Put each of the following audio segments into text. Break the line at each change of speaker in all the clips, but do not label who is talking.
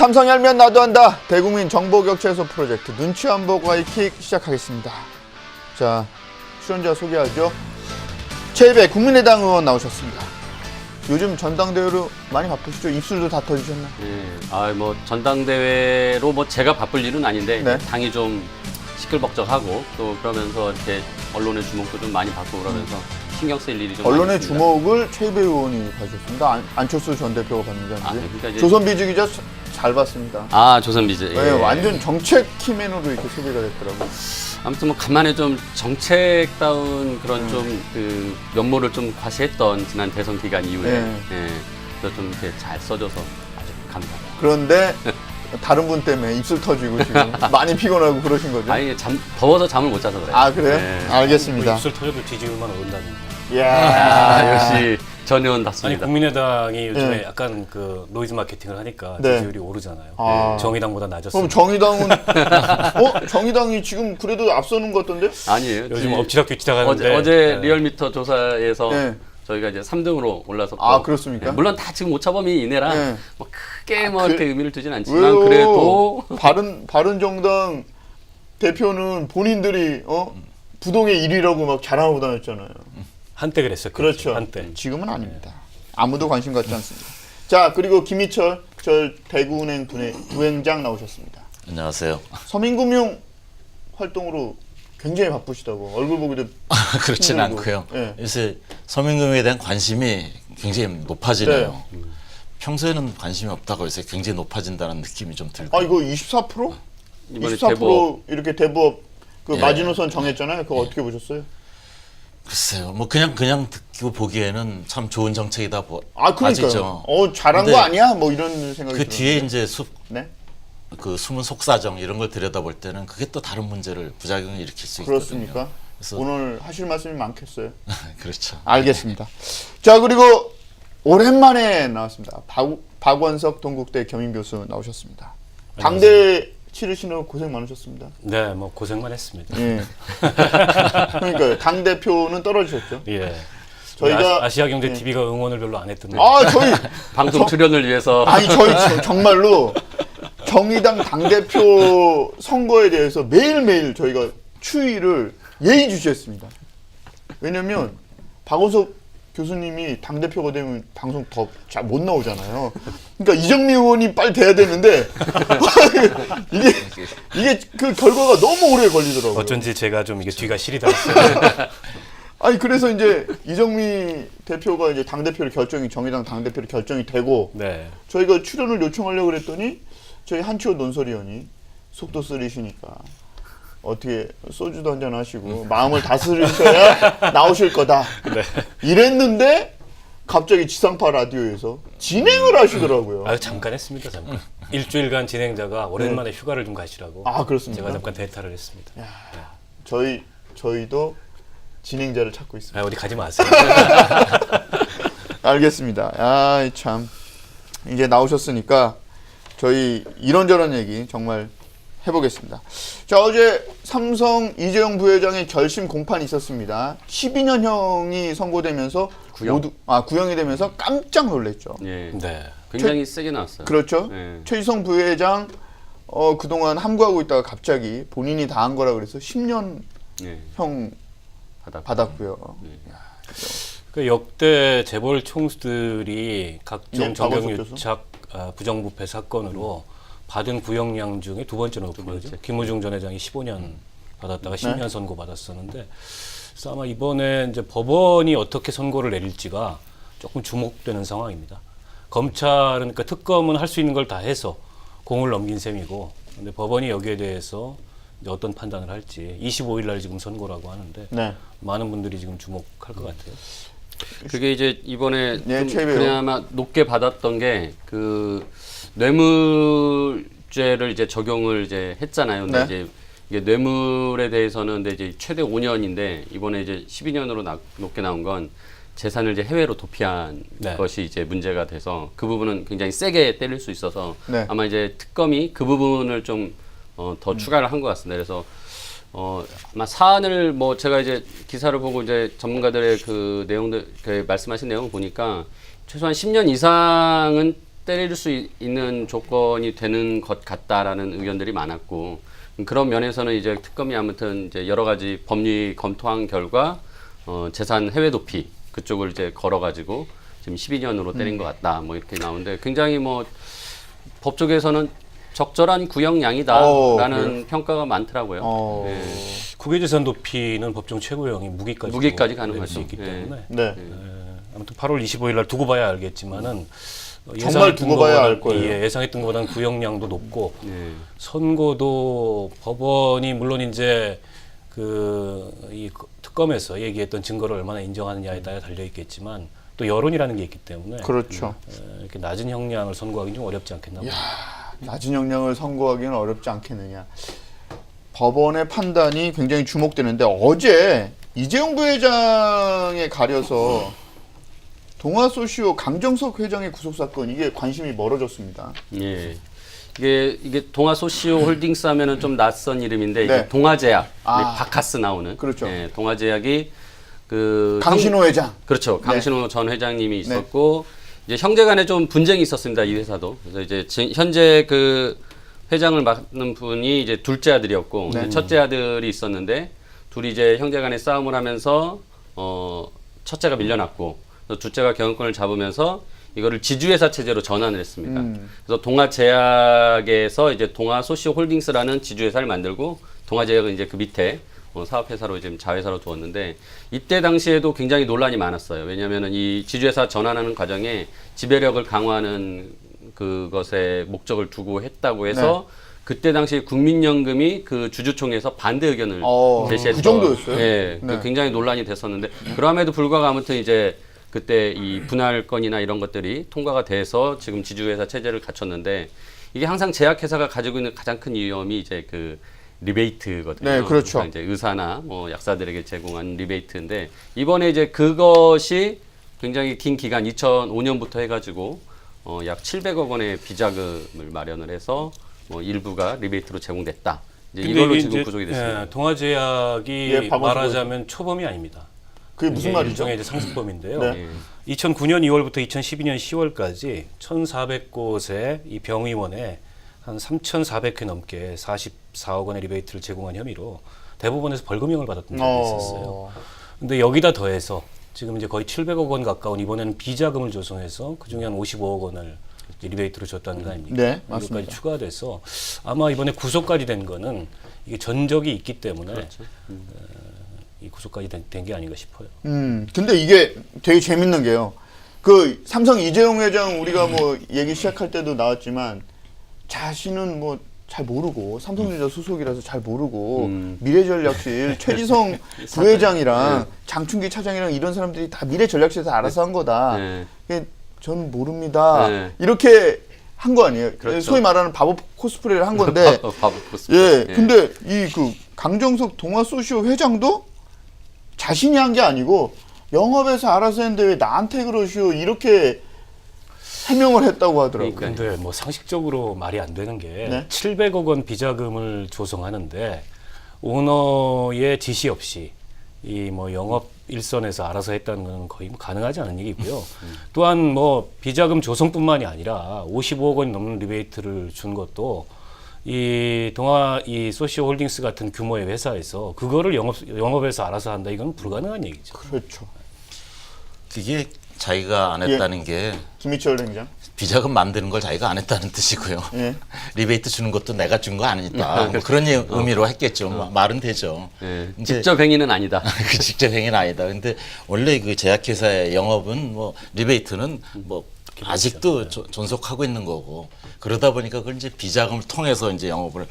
삼성이 알면 나도 한다. 대국민 정보격차해소 프로젝트 눈치 안 보고 하이킥 시작하겠습니다. 자, 출연자 소개하죠. 최입의 국민의당 의원 나오셨습니다. 요즘 전당대회로 많이 바쁘시죠? 입술도 다 터지셨나?
네. 뭐 전당대회로 뭐 제가 바쁠 일은 아닌데
네.
당이 좀 시끌벅적하고 또 그러면서 이렇게 언론의 주목도 좀 많이 받고 그러면서 신경 쓸 일이 좀
언론의
많이 있습니다.
주목을 최입의 의원이 가졌습니다. 안철수 전 대표가 받는 게 아니고.
그러니까 이제
조선비즈 기자 잘 봤습니다.
조선비즈.
네, 완전 정책 키맨으로 이렇게 소개가 됐더라고요.
아무튼 뭐 간만에 좀 정책다운 그런 좀 그 면모를 좀 과시했던 지난 대선 기간 이후에 그래서 좀 이렇게 잘 써줘서 아주 감사합니다.
그런데 다른 분 때문에 입술 터지고 지금 많이 피곤하고 그러신 거죠?
아니 더워서 잠을 못 자서 그래요.
아, 그래요?
네.
알겠습니다.
입술 터져도 뒤집으면 온다니.
이야.
역시 전의원
아니
답습니다.
국민의당이 요즘에
네.
약간 그 노이즈 마케팅을 하니까
네.
지지율이 오르잖아요.
아.
정의당보다
그럼
낮았어요.
정의당은 정의당이 지금 그래도 앞서는 것 같던데?
아니에요.
요즘 엎치락 뒤치락 하는데
어제
네.
리얼미터 조사에서
네.
저희가 이제 3등으로 올라섰고.
아, 그렇습니까?
물론 다 지금 오차범위 이내라
네.
뭐 크게 뭐
그-
이렇게 의미를 두진 않지만
왜요?
그래도
바른정당 대표는 본인들이 부동의 1위라고 막 자랑하고 다녔잖아요.
한때 그랬어요.
그렇죠.
한때.
지금은 아닙니다. 아무도 관심 갖지 않습니다. 자, 그리고 김희철 저 대구은행 부행장 나오셨습니다.
안녕하세요.
서민금융 활동으로 굉장히 바쁘시다고 얼굴 보기도
그렇진
힘들고.
않고요.
네.
요새 서민금융에 대한 관심이 굉장히 높아지네요. 평소에는 관심이 없다가 요새 굉장히 높아진다는 느낌이 좀 들고.
아, 이거 24%?
이번에
24%
대법
이렇게 대법 그
예.
마지노선 정했잖아요. 그거 어떻게 보셨어요?
글쎄요. 뭐 그냥 듣고 보기에는 참 좋은 정책이다
그러니까요.
맞죠.
잘한
근데
거 아니야? 뭐 이런 생각이
그 뒤에
들었는데.
이제
네?
그 숨은 속사정 이런 걸 들여다볼 때는 그게 또 다른 문제를 부작용을 일으킬 수 있거든요.
그렇습니까?
그래서
오늘 하실 말씀이 많겠어요.
그렇죠.
알겠습니다. 자, 그리고 오랜만에 나왔습니다. 박원석 동국대 겸임교수 나오셨습니다. 당대 치르시느라 고생 많으셨습니다.
네, 뭐 고생만 했습니다.
예. 그러니까요. 당 대표는 떨어지셨죠.
예.
저희가
아시아경제
예.
TV가 응원을 별로 안 했던데.
저희
방송 출연을 위해서
저희 정말로 정의당 당대표 선거에 대해서 매일매일 저희가 추이를 예의주시했습니다. 왜냐면 박원석 교수님이 당대표가 되면 방송 더 잘 못 나오잖아요. 그러니까 이정미 의원이 빨리 돼야 되는데 이게 그 결과가 너무 오래 걸리더라고요.
어쩐지 제가 좀 이게 뒤가 실이 닿았어요.
아니 그래서 이제 이정미 대표가 이제 정의당 당대표로 결정이 되고
네.
저희가 출연을 요청하려고 그랬더니 저희 한치호 논설위원이 속도 쓰리시니까 어떻게 소주도 한잔 하시고 마음을 다스리셔야 나오실 거다.
네.
이랬는데 갑자기 지상파 라디오에서 진행을 하시더라고요.
잠깐 했습니다. 잠깐. 일주일간 진행자가 오랜만에 휴가를 좀 가시라고.
아, 그렇습니까?
제가 잠깐 대타를 했습니다.
저희도 진행자를 찾고 있습니다.
어디 가지 마세요.
알겠습니다. 참 이제 나오셨으니까 저희 이런저런 얘기 정말 해보겠습니다. 자, 어제 삼성 이재용 부회장의 결심 공판이 있었습니다. 12년형이 선고되면서 구형이 되면서 깜짝 놀랐죠.
예.
네.
굉장히 세게 나왔어요.
그렇죠.
네.
최희성 부회장 그동안 함구하고 있다가 갑자기 본인이 다 한 거라 그래서 10년형
예.
받았고요.
그 역대 재벌 총수들이 각종
네, 박원석
정경유착 부정부패 사건으로 받은 구형량 중에 두 번째 높은 거죠. 김우중 전 회장이 15년 받았다가 10년 선고 받았었는데, 그래서 아마 이번에 이제 법원이 어떻게 선고를 내릴지가 조금 주목되는 상황입니다. 검찰은 그러니까 특검은 할 수 있는 걸 다 해서 공을 넘긴 셈이고, 근데 법원이 여기에 대해서 이제 어떤 판단을 할지 25일 날 지금 선고라고 하는데
네.
많은 분들이 지금 주목할 것 같아요.
그게 이제 이번에
네,
좀 그나마 높게 받았던 게 그 뇌물죄를 이제 적용을 이제 했잖아요. 근데
네.
이제 이게 뇌물에 대해서는 근데 이제 최대 5년인데 이번에 이제 12년으로 높게 나온 건 재산을 이제 해외로 도피한
네.
것이 이제 문제가 돼서 그 부분은 굉장히 세게 때릴 수 있어서
네.
아마 이제 특검이 그 부분을 좀 더 추가를 한 것 같습니다. 그래서 아마 사안을 뭐 제가 이제 기사를 보고 이제 전문가들의 그 내용들 그 말씀하신 내용을 보니까 최소한 10년 이상은 때릴 수 있는 조건이 되는 것 같다라는 의견들이 많았고 그런 면에서는 이제 특검이 아무튼 이제 여러 가지 법리 검토한 결과 재산 해외 도피 그쪽을 이제 걸어가지고 지금 12년으로 때린 것 같다 뭐 이렇게 나오는데 굉장히 뭐 법 쪽에서는 적절한 구형량이다라는
그래요?
평가가 많더라고요. 예.
국외재산 도피는 법정 최고형이 무기까지
무기까지
낼 수
가능하죠.
있기
예.
때문에
네.
아무튼 8월 25일 날 두고 봐야 알겠지만은
정말 두고 봐야 알 거예요.
예상했던 것보다는 구형량도 높고
예.
선고도 법원이 물론 이제 이 특검에서 얘기했던 증거를 얼마나 인정하느냐에 따라 달려 있겠지만 또 여론이라는 게 있기 때문에
그렇죠.
이렇게 낮은 형량을 선고하기는 좀 어렵지 않겠나 봅니다.
낮은 형량을 선고하기는 어렵지 않겠느냐. 법원의 판단이 굉장히 주목되는데 어제 이재용 부회장에 가려서 동아소시오 강정석 회장의 구속 사건 이게 관심이 멀어졌습니다.
예. 이게 동아소시오 홀딩스 하면은 좀 낯선 이름인데
네.
이게 동아제약
아.
바카스 나오는
그렇죠.
예, 동아제약이 그
강신호 회장.
그렇죠.
네.
강신호 전 회장님이 있었고 이제 형제간에 좀 분쟁이 있었습니다. 이 회사도. 그래서 이제 현재 그 회장을 맡는 분이 이제 둘째 아들이었고
네.
첫째 아들이 있었는데 둘이 이제 형제간에 싸움을 하면서 첫째가 밀려났고 그래서 둘째가 경영권을 잡으면서 이거를 지주회사 체제로 전환을 했습니다. 그래서 동아제약에서 이제 동아소시홀딩스라는 지주회사를 만들고 동아제약은 이제 그 밑에 사업회사로 지금 자회사로 두었는데 이때 당시에도 굉장히 논란이 많았어요. 왜냐하면은 이 지주회사 전환하는 과정에 지배력을 강화하는 그것에 목적을 두고 했다고 해서 그때 당시 국민연금이 그 주주총회에서 반대 의견을 제시했던
그 정도였어요?
예,
네.
굉장히 논란이 됐었는데 그럼에도 불구하고 아무튼 이제 그때 이 분할 건이나 이런 것들이 통과가 돼서 지금 지주회사 체제를 갖췄는데 이게 항상 제약회사가 가지고 있는 가장 큰 위험이 이제 그 리베이트거든요.
네, 그렇죠.
그러니까 이제 의사나 뭐 약사들에게 제공한 리베이트인데 이번에 이제 그것이 굉장히 긴 기간 2005년부터 해가지고 약 700억 원의 비자금을 마련을 해서 뭐 일부가 리베이트로 제공됐다. 이제
근데
이걸로
이게
지금
이제,
구속이 됐습니다.
동아제약이
예,
말하자면 초범이 아닙니다.
그게 무슨
이게
말이죠?
일종의 이제 상습범인데요.
네.
2009년 2월부터 2012년 10월까지 1,400곳의 이 병의원에 한 3,400회 넘게 44억 원의 리베이트를 제공한 혐의로 대법원에서 벌금형을 받았던 적이 있었어요. 근데 여기다 더해서 지금 이제 거의 700억 원 가까운 이번에는 비자금을 조성해서 그중에 한 55억 원을 이제 리베이트로 줬다는 거 아닙니까?
네,
이것까지
맞습니다.
추가돼서 아마 이번에 구속까지 된 거는 이게 전적이 있기 때문에
그렇죠.
이 구속까지 된 게 아닌가 싶어요.
근데 이게 되게 재밌는 게요. 그 삼성 이재용 회장 우리가 뭐 얘기 시작할 때도 나왔지만 자신은 뭐 잘 모르고 삼성전자 소속이라서 잘 모르고 미래전략실 최지성 부회장이랑 장충기 차장이랑 이런 사람들이 다 미래전략실에서 알아서 한 거다.
네.
그게 저는 모릅니다.
네.
이렇게 한 거 아니에요.
그렇죠.
소위 말하는 바보 코스프레를 한 건데.
바보 코스프레.
예, 근데 이 그 강정석 동아소시오 회장도 자신이 한 게 아니고 영업에서 알아서 했는데 왜 나한테 그러시오 이렇게 해명을 했다고 하더라고요.
그러니까요.
근데 뭐 상식적으로 말이 안 되는 게
네?
700억 원 비자금을 조성하는데 오너의 지시 없이 이 뭐 영업 일선에서 알아서 했다는 건 거의 뭐 가능하지 않은 얘기고요. 또한 뭐 비자금 조성뿐만이 아니라 55억 원이 넘는 리베이트를 준 것도 이 소시오홀딩스 같은 규모의 회사에서 그거를 영업에서 알아서 한다 이건 불가능한 얘기죠.
그렇죠.
그게 자기가 안 했다는 게
김희철 행장.
비자금 만드는 걸 자기가 안 했다는 뜻이고요.
예.
리베이트 주는 것도 내가 준 거 아니다. 뭐 그런 의미로 했겠죠. 말은 되죠.
예,
이제
직접 행위는 아니다.
그 직접 행위는 아니다. 근데 원래 그 제약회사의 영업은 뭐 리베이트는 뭐 아직도 존속하고 있는 거고 그러다 보니까 그걸 이제 비자금을 통해서 이제 영업을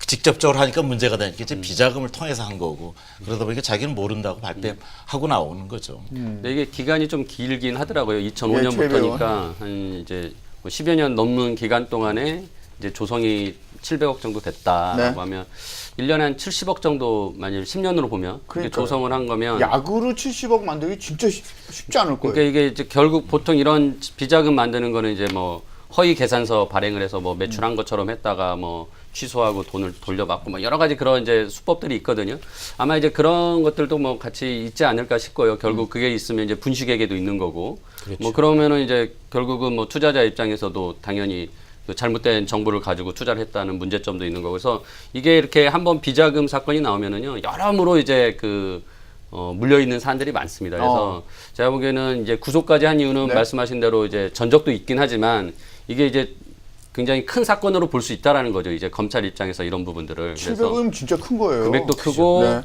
직접적으로 하니까 문제가 되니까 이제 비자금을 통해서 한 거고 그러다 보니까 자기는 모른다고 발뺌하고 나오는 거죠.
근데 이게 기간이 좀 길긴 하더라고요.
예,
2005년부터니까 한 이제 뭐 10여 년 넘는 기간 동안에 이제 조성이 700억 정도 됐다라고
네.
하면 1년에 한 70억 정도 만일 10년으로 보면 그렇게
그러니까요.
조성을 한 거면
약으로 70억 만들기 진짜 쉽지 않을 거예요.
그러니까 이게 이제 결국 보통 이런 비자금 만드는 거는 이제 뭐 허위 계산서 발행을 해서 뭐 매출한 것처럼 했다가 뭐 취소하고 돈을 돌려받고 뭐 여러 가지 그런 이제 수법들이 있거든요. 아마 이제 그런 것들도 뭐 같이 있지 않을까 싶고요. 결국 그게 있으면 이제 분식회계도 있는 거고
그렇죠.
뭐 그러면은 이제 결국은 뭐 투자자 입장에서도 당연히 그 잘못된 정보를 가지고 투자를 했다는 문제점도 있는 거고, 그래서 이게 이렇게 한번 비자금 사건이 나오면은요, 여러모로 이제 물려 있는 사안들이 많습니다. 그래서 제가 보기에는 이제 구속까지 한 이유는
네.
말씀하신 대로 이제 전적도 있긴 하지만 이게 이제 굉장히 큰 사건으로 볼 수 있다라는 거죠. 이제 검찰 입장에서 이런 부분들을. 그래서
700은 진짜 큰 거예요.
금액도 크고
네.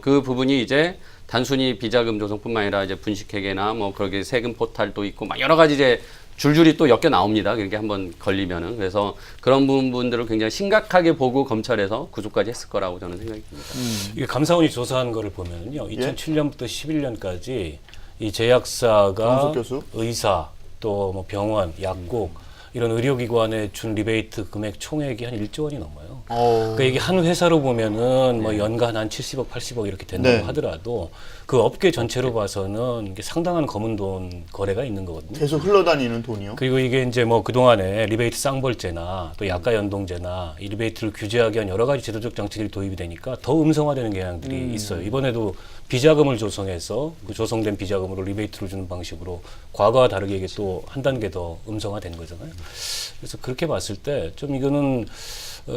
그 부분이 이제 단순히 비자금 조성뿐만 아니라 이제 분식회계나 뭐 그렇게 세금 포탈도 있고 막 여러 가지 이제 줄줄이 또 엮여 나옵니다. 그렇게 한번 걸리면은. 그래서 그런 부분들을 굉장히 심각하게 보고 검찰에서 구속까지 했을 거라고 저는 생각이 듭니다.
이게 감사원이 조사한 거를 보면은요,
예?
2007년부터 11년까지 이 제약사가
강석 교수?
의사 또 뭐 병원, 약국 이런 의료기관에 준 리베이트 금액 총액이 한 1조 원이 넘어요. 그러니까 이게 한 회사로 보면은 뭐 연간 한 70억, 80억 이렇게 된다고
네.
하더라도 그 업계 전체로 봐서는 이게 상당한 검은 돈 거래가 있는 거거든요.
계속 흘러다니는 돈이요.
그리고 이게 이제 뭐 그동안에 리베이트 쌍벌제나 또 약가 연동제나 이 리베이트를 규제하기 위한 여러 가지 제도적 장치들이 도입이 되니까 더 음성화되는 경향들이 있어요. 이번에도 비자금을 조성해서 그 조성된 비자금으로 리베이트를 주는 방식으로 과거와 다르게 이게 또 한 단계 더 음성화된 거잖아요. 그래서 그렇게 봤을 때 좀 이거는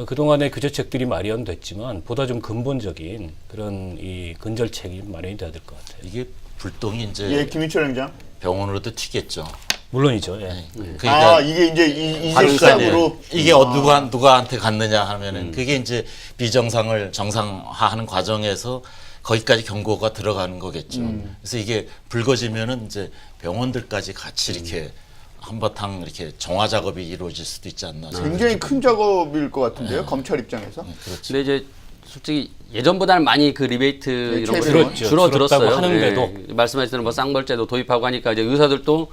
그동안의 규제책들이 마련됐지만 보다 좀 근본적인 그런 이 근절책이 마련이 돼야 될 것 같아요.
이게 불똥이 이제
예, 김희철 행장.
병원으로도 튀겠죠.
물론이죠. 예.
아, 이게 이제 이제
그러니까
시작으로
이게 누구한테 갔느냐 하면은 그게 이제 비정상을 정상화하는 과정에서 거기까지 경고가 들어가는 거겠죠. 그래서 이게 불거지면은 이제 병원들까지 같이 이렇게 한바탕 이렇게 정화 작업이 이루어질 수도 있지 않나.
굉장히 큰 작업일 것 같은데요. 검찰 입장에서.
그렇죠.
근데 이제 솔직히 예전보다는 많이 그 리베이트 이런 거
줄었죠.
줄어들었어요.
줄었다고 하는데도.
말씀하신 대로 뭐 쌍벌제도 도입하고 하니까 이제 의사들도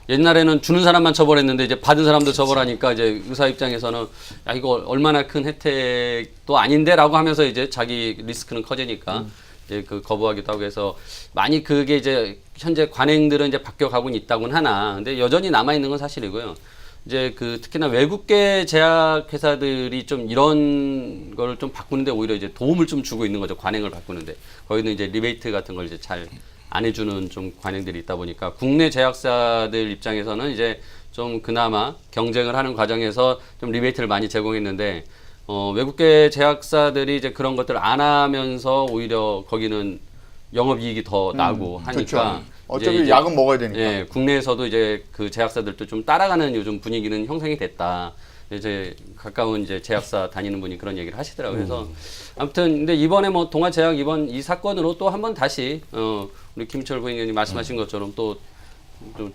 옛날에는 주는 사람만 처벌했는데 이제 받은 사람도 처벌하니까 이제 의사 입장에서는 야 이거 얼마나 큰 혜택도 아닌데라고 하면서 이제 자기 리스크는 커지니까 이제 그 거부하기도 하고 해서 많이 그게 이제 현재 관행들은 이제 바뀌어가고는 있다고는 하나 근데 여전히 남아 있는 건 사실이고요. 이제 그 특히나 외국계 제약 회사들이 좀 이런 걸 좀 바꾸는데 오히려 이제 도움을 좀 주고 있는 거죠. 관행을 바꾸는데 거기는 이제 리베이트 같은 걸 이제 잘 안 해주는 좀 관행들이 있다 보니까 국내 제약사들 입장에서는 이제 좀 그나마 경쟁을 하는 과정에서 좀 리베이트를 많이 제공했는데 외국계 제약사들이 이제 그런 것들을 안 하면서 오히려 거기는 영업이익이 더 나고 하니까
그렇죠. 어차피
이제
약은 먹어야 되니까.
예, 국내에서도 이제 그 제약사들도 좀 따라가는 요즘 분위기는 형성이 됐다. 이제 가까운 이제 제약사 다니는 분이 그런 얘기를 하시더라고요. 그래서 아무튼 근데 이번에 뭐 동아제약 이번 이 사건으로 또 한번 다시 우리 김철 부의원님 말씀하신 것처럼 또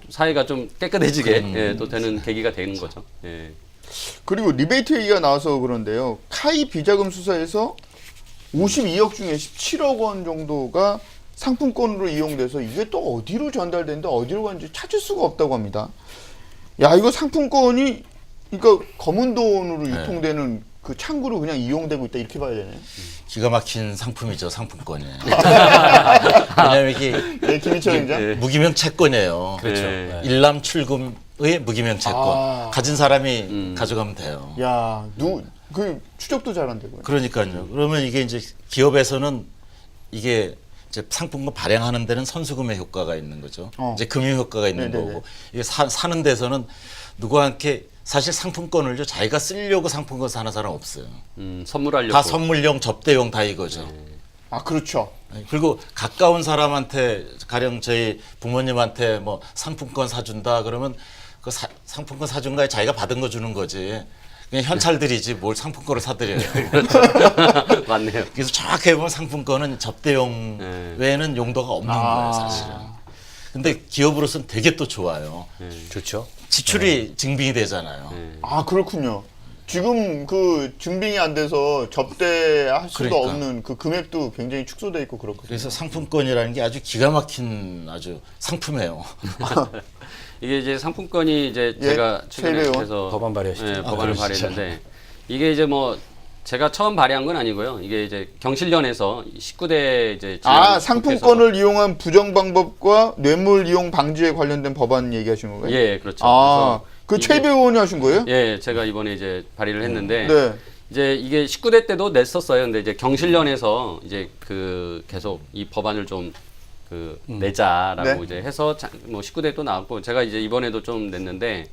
사회가 좀 깨끗해지게 예, 또 되는 계기가 되는 거죠. 예.
그리고 리베이트 얘기가 나와서 그런데요. 카이 비자금 수사에서 52억 중에 17억 원 정도가 상품권으로 이용돼서 이게 또 어디로 전달되는데 어디로 가는지 찾을 수가 없다고 합니다. 야, 이거 상품권이 그러니까 검은 돈으로 유통되는 그 창구로 그냥 이용되고 있다 이렇게 봐야 되네요.
기가 막힌 상품이죠, 상품권이. 왜냐면 이게
네, 김희철 행장.
무기명 채권이에요.
그렇죠.
네.
일람 출금의 무기명 채권. 가진 사람이 가져가면 돼요.
야, 그 추적도 잘 안 되고요.
그러니까요. 그러면 이게 이제 기업에서는 이게 이제 상품권 발행하는 데는 선수금의 효과가 있는 거죠. 이제 금융 효과가 있는
네네네.
거고. 이게 사는 데서는 누구한테 사실 상품권을요 자기가 쓰려고 상품권 사는 사람 없어요.
선물하려고.
다 선물용, 접대용 다 이거죠.
아, 그렇죠.
그리고 가까운 사람한테 가령 저희 부모님한테 뭐 상품권 사준다 그러면 그 상품권 사준 거에 자기가 받은 거 주는 거지. 그냥 현찰들이지 뭘 상품권을 사드려요.
맞네요.
그래서 정확하게 보면 상품권은 접대용 외에는 용도가 없는 거예요, 사실은. 근데 기업으로서는 되게 또 좋아요.
좋죠.
지출이 증빙이 되잖아요.
아, 그렇군요. 지금 그 증빙이 안 돼서 접대할 수도
그러니까.
없는 그 금액도 굉장히 축소돼 있고 그렇거든요.
그래서 상품권이라는 게 아주 기가 막힌 아주 상품이에요.
이게 이제 상품권이 이제
예,
제가 최근에
최대원.
그래서
법안 발의하시죠.
예, 법안을
그러시죠.
발의했는데 이게 이제 뭐 제가 처음 발의한 건 아니고요. 이게 이제 경실련에서 19대 이제
아,
지난
상품권을 이용한 부정 방법과 뇌물 이용 방지에 관련된 법안 얘기하시는 거예요?
예, 그렇죠.
아, 그
이게-
최배 의원이 하신 거예요?
예, 제가 이번에 이제 발의를 했는데
네.
이제 이게 19대 때도 냈었어요. 근데 이제 경실련에서 이제 그 계속 이 법안을 좀 그 내자라고
네.
이제 해서 뭐 19대 또 나왔고 제가 이제 이번에도 좀 냈는데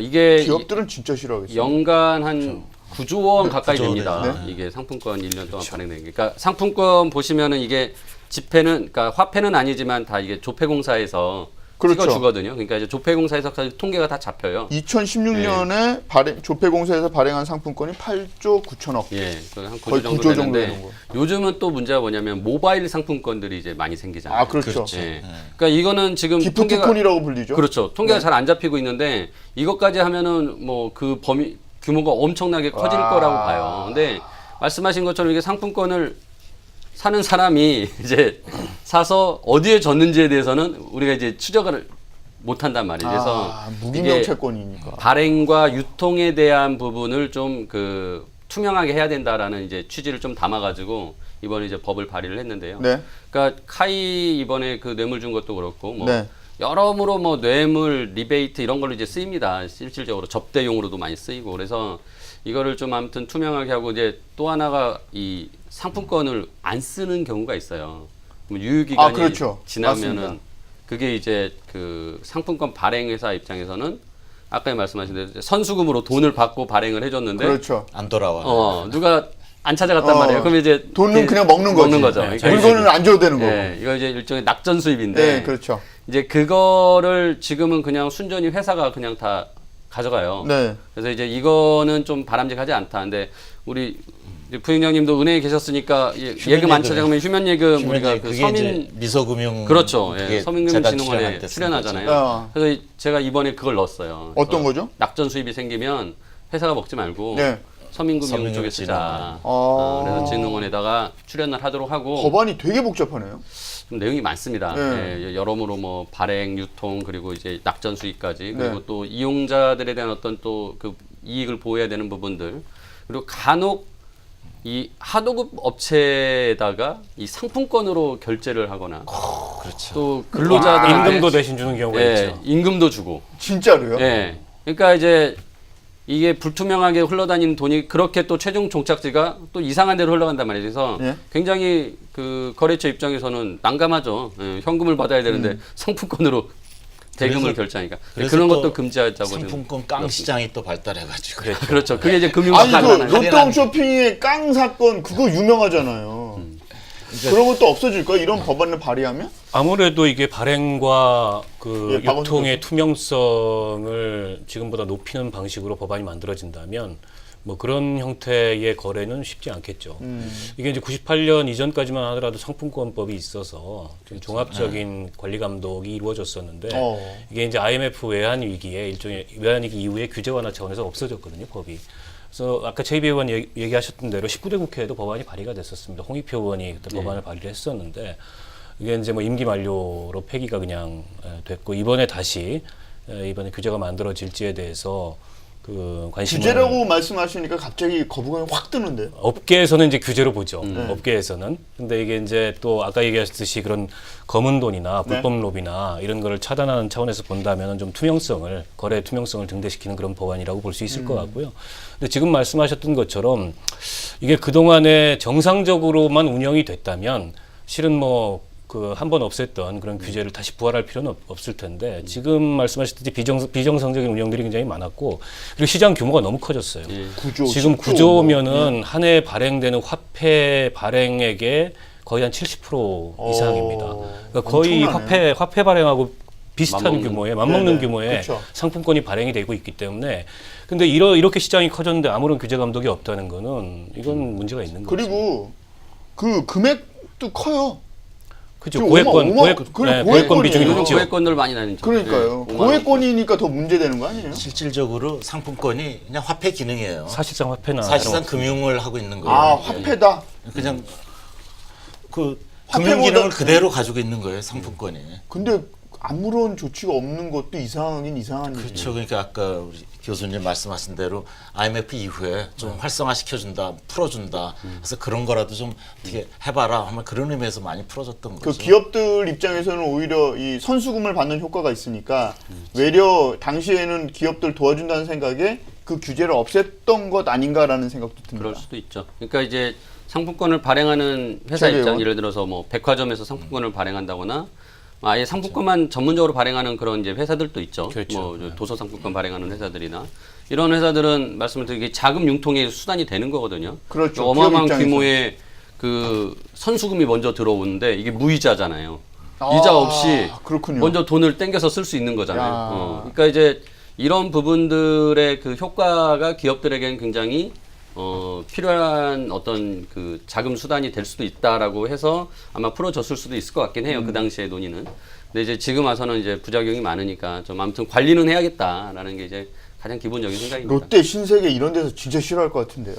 이게
기업들은 진짜 싫어하겠어요.
연간 한 9조 원 가까이
9조
됩니다.
네.
이게 상품권 1년 동안 발행된 게. 그러니까 상품권 보시면은 이게 지폐는 그러니까 화폐는 아니지만 다 이게 조폐공사에서
그렇죠.
찍어주거든요. 그러니까 이제 조폐공사에서까지 통계가 다 잡혀요.
2016년에 조폐공사에서 발행한 상품권이 8조 9천억.
예, 한
거의
9조 정도
9조 정도
되는데
되는 거.
요즘은 또 문제가 뭐냐면 모바일 상품권들이 이제 많이 생기잖아요.
아, 그렇죠.
예. 그러니까 이거는 지금
기프티콘이라고 불리죠.
그렇죠. 통계가
네.
잘 안 잡히고 있는데 이것까지 하면은 뭐 그 범위 규모가 엄청나게 커질 거라고 봐요. 근데 말씀하신 것처럼 이게 상품권을 사는 사람이 이제 사서 어디에 줬는지에 대해서는 우리가 이제 추적을 못 한단 말이에요. 그래서
무기명
이게
채권이니까.
발행과 유통에 대한 부분을 좀 그 투명하게 해야 된다라는 이제 취지를 좀 담아가지고 이번에 이제 법을 발의를 했는데요.
네.
그러니까 카이 이번에 그 뇌물 준 것도 그렇고 뭐
네.
여러모로 뭐 뇌물, 리베이트 이런 걸로 이제 쓰입니다. 실질적으로 접대용으로도 많이 쓰이고 그래서 이거를 좀 아무튼 투명하게 하고 이제 또 하나가 이 상품권을 안 쓰는 경우가 있어요. 뭐 유효기간이
그렇죠.
지나면은
맞습니다.
그게 이제 그 상품권 발행 회사 입장에서는 아까 말씀하신 대로 선수금으로 돈을 받고 발행을 해줬는데
그렇죠.
안 돌아와.
누가 안 찾아갔단 말이에요. 그럼 이제
돈은 그냥 먹는 거지.
거죠.
네,
그러니까
물건은 안 줘도 되는 거고.
예, 이거 이제 일종의 낙전 수입인데
네, 그렇죠.
이제 그거를 지금은 그냥 순전히 회사가 그냥 다 가져가요.
네.
그래서 이제 이거는 좀 바람직하지 않다. 근데 우리 이제 부총장님도 은행에 계셨으니까 예금 안 찾아가면 휴면 예금 우리가 그
그게
서민
이제 미소금융
그렇죠. 예,
그게
서민금융진흥원에
재단
출연하잖아요.
아.
그래서 제가 이번에 그걸 넣었어요.
어떤
그래서
거죠?
낙전 수입이 생기면 회사가 먹지 말고
네.
서민금융 쪽에 쓰자.
아.
그래서 진흥원에다가 출연을 하도록 하고
법안이 되게 복잡하네요.
좀 내용이 많습니다.
네.
예, 여러모로 뭐 발행, 유통 그리고 이제 낙전 수익까지 그리고
네.
또 이용자들에 대한 어떤 또 그 이익을 보호해야 되는 부분들 그리고 간혹 이 하도급 업체에다가 이 상품권으로 결제를 하거나
그렇죠.
또 근로자들한테
임금도 대신 주는 경우가
예,
있죠.
임금도 주고
진짜로요?
예. 그러니까 이제 이게 불투명하게 흘러다니는 돈이 그렇게 또 최종 종착지가 또 이상한 데로 흘러간단 말이에요. 그래서
예?
굉장히 그 거래처 입장에서는 난감하죠. 예, 현금을 받아야 되는데 상품권으로 대금을
그래서-
결제하니까
그래서
그런
또
것도 금지하자고
상품권 깡 시장이 또 발달해가지고.
그렇죠. 그게 이제 금융
아니 그
하나는
롯데홈 쇼핑의 깡 사건 그거 유명하잖아요. 그런 것도 없어질까? 이런 법안을 발의하면?
아무래도 이게 발행과 그
예, 박원순
유통의 투명성을 지금보다 높이는 방식으로 법안이 만들어진다면 뭐 그런 형태의 거래는 쉽지 않겠죠. 이게 이제 98년 이전까지만 하더라도 상품권법이 있어서 좀 종합적인 관리 감독이 이루어졌었는데 이게 이제 IMF 외환 위기에 일종의 외환 위기 이후에 규제 완화 차원에서 없어졌거든요, 법이. 그래서 아까 최이비 의원 얘기하셨던 대로 19대 국회에도 법안이 발의가 됐었습니다. 홍익표 의원이 그때 법안을 발의를 했었는데 이게 이제 뭐 임기 만료로 폐기가 그냥 됐고 이번에 다시 이번에 규제가 만들어질지에 대해서 그 관심을
규제라고 말씀하시니까 갑자기 거부감이 확 드는데요.
업계에서는 이제 규제로 보죠. 업계에서는. 근데 이게 이제 또 아까 얘기하셨듯이 그런 검은 돈이나 불법 로비나 이런 거를 차단하는 차원에서 본다면 좀 투명성을, 거래 투명성을 증대시키는 그런 법안이라고 볼 수 있을 것 같고요. 근데 지금 말씀하셨던 것처럼 이게 그동안에 정상적으로만 운영이 됐다면 실은 뭐 그 한 번 없앴던 그런 규제를 다시 부활할 필요는 없을 텐데 지금 말씀하셨듯이 비정상적인 운영들이 굉장히 많았고 그리고 시장 규모가 너무 커졌어요. 지금 9조면은 한 해 발행되는 화폐 발행액의 거의 한 70% 이상입니다. 그러니까 거의
엄청나네요.
화폐 발행하고 비슷한
맞먹는.
규모의 맞먹는
네네.
규모의
그렇죠.
상품권이 발행이 되고 있기 때문에 근데 이렇게 시장이 커졌는데 아무런 규제 감독이 없다는 거는 이건 문제가 있는 거죠.
그리고 그 금액도 커요.
그죠.
지금
고액권,
어마- 그래,
고액권 비중이
고액권이에요.
높죠.
고액권들 많이 나뉘죠.
그러니까요.
예, 5만
고액권이니까 더 문제되는 거 아니에요?
실질적으로 상품권이 그냥 화폐 기능이에요.
사실상 화폐나
사실상
다름없습니다.
금융을 하고 있는 거예요.
아, 화폐다.
그냥 그
화폐보다-
금융 기능을 그대로 가지고 있는 거예요, 상품권이.
근데 아무런 조치가 없는 것도 이상하긴 이상한 일이에요.
그렇죠. 그러니까 아까 우리 교수님 말씀하신 대로 IMF 이후에 좀 활성화시켜준다, 풀어준다. 그래서 그런 거라도 좀 어떻게 해봐라 하면 그런 의미에서 많이 풀어줬던
그
거죠.
기업들 입장에서는 오히려 이 선수금을 받는 효과가 있으니까 외려 당시에는 기업들 도와준다는 생각에 그 규제를 없앴던 것 아닌가라는 생각도 듭니다.
그럴 수도 있죠. 그러니까 이제 상품권을 발행하는 회사
세계원?
있잖아요. 예를 들어서 뭐 백화점에서 상품권을 발행한다거나 아예 상품권만 전문적으로 발행하는 그런 이제 회사들도 있죠.
그렇죠.
뭐 도서 상품권 발행하는 회사들이나 이런 회사들은 말씀을 드리기 자금 융통의 수단이 되는 거거든요.
그렇죠.
어마어마한
기업 입장에서.
규모의 그 선수금이 먼저 들어오는데 이게 무이자잖아요.
아,
이자 없이
그렇군요.
먼저 돈을 땡겨서 쓸 수 있는 거잖아요.
야.
그러니까 이제 이런 부분들의 그 효과가 기업들에게는 굉장히 필요한 어떤 그 자금 수단이 될 수도 있다라고 해서 아마 풀어줬을 수도 있을 것 같긴 해요. 그 당시의 논의는. 근데 이제 지금 와서는 이제 부작용이 많으니까 좀 아무튼 관리는 해야겠다라는 게 이제 가장 기본적인 생각입니다.
롯데, 신세계 이런 데서 진짜 싫어할 것 같은데요.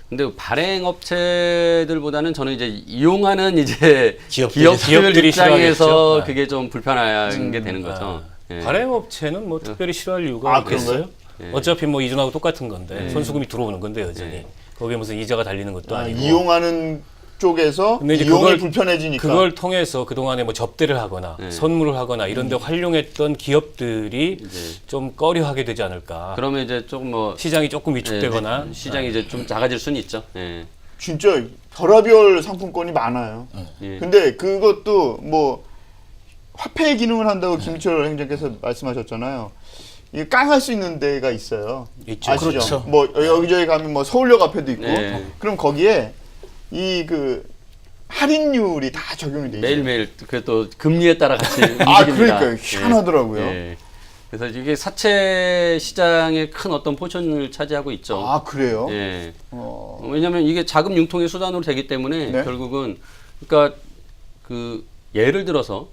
근데 발행 업체들보다는 저는 이제 이용하는 이제 기업들
기업들이
입장에서
싫어하겠죠.
그게 좀 불편한 게 되는 거죠. 예.
발행업체는 뭐 특별히 싫어할 이유가
아, 그런가요?
있어요? 어차피 뭐 이전하고 똑같은 건데 선수금이 들어오는 건데 여전히 거기에 무슨 이자가 달리는 것도 아니고
이용하는 쪽에서
근데 이제
이용이
그걸-
불편해지니까.
그걸 통해서 그동안에 뭐 접대를 하거나 선물을 하거나 이런 데 활용했던 기업들이 좀 꺼려하게 되지 않을까.
그러면 이제 조금 뭐
시장이 조금 위축되거나
시장이 이제 좀 작아질 수는 있죠. 예.
진짜 별의별 상품권이 많아요.
예.
근데 그것도 뭐 화폐 기능을 한다고 김철 행정께서 말씀하셨잖아요. 이게 깡할 수 있는 데가 있어요.
있죠.
아시죠?
그렇죠.
뭐 여기저기 가면 뭐 서울역 앞에도 있고.
네.
그럼 거기에 이 그 할인율이 다 적용이 돼 있어요.
매일매일 그 또 금리에 따라 같이 움직입니다.
아, 그러니까요. 희한하더라고요.
예. 그래서 이게 사채 시장의 큰 어떤 포션을 차지하고 있죠.
아, 그래요?
예.
어.
왜냐하면 이게 자금 융통의 수단으로 되기 때문에
네.
결국은 그러니까 그 예를 들어서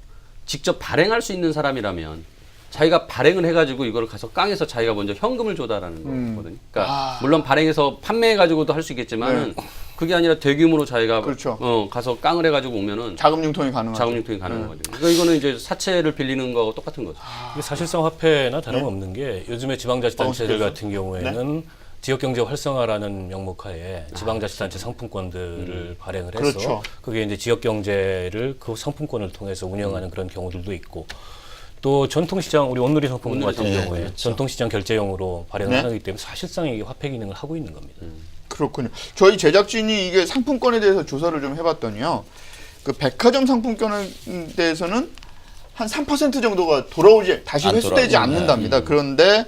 직접 발행할 수 있는 사람이라면 자기가 발행을 해가지고 이걸 가서 깡에서 자기가 먼저 현금을 줘다라는 거거든요. 그러니까 물론 발행해서 판매해가지고도 할 수 있겠지만은 그게 아니라 대규모로 자기가
그렇죠.
가서 깡을 해가지고 오면은
자금 융통이 가능하죠.
자금 융통이 가능한 거죠. 그러니까 이거는 이제 사채를 빌리는 거하고 똑같은 거죠.
이게 사실상 화폐나 다름없는 게 요즘에 지방자치단체들 같은 경우에는 지역경제 활성화라는 명목하에 지방자치단체 상품권들을 발행을 해서
그렇죠.
그게 이제 지역경제를 그 상품권을 통해서 운영하는 그런 경우들도 있고 또 전통시장 우리 온누리 상품권 같은
온누리
경우에
그렇죠.
전통시장 결제용으로 발행을
네.
하기 때문에 사실상 이게 화폐 기능을 하고 있는 겁니다.
그렇군요. 저희 제작진이 이게 상품권에 대해서 조사를 좀 해봤더니요. 그 백화점 상품권에 대해서는 한 3% 정도가 다시
안
회수되지
돌아오고,
않는답니다. 그런데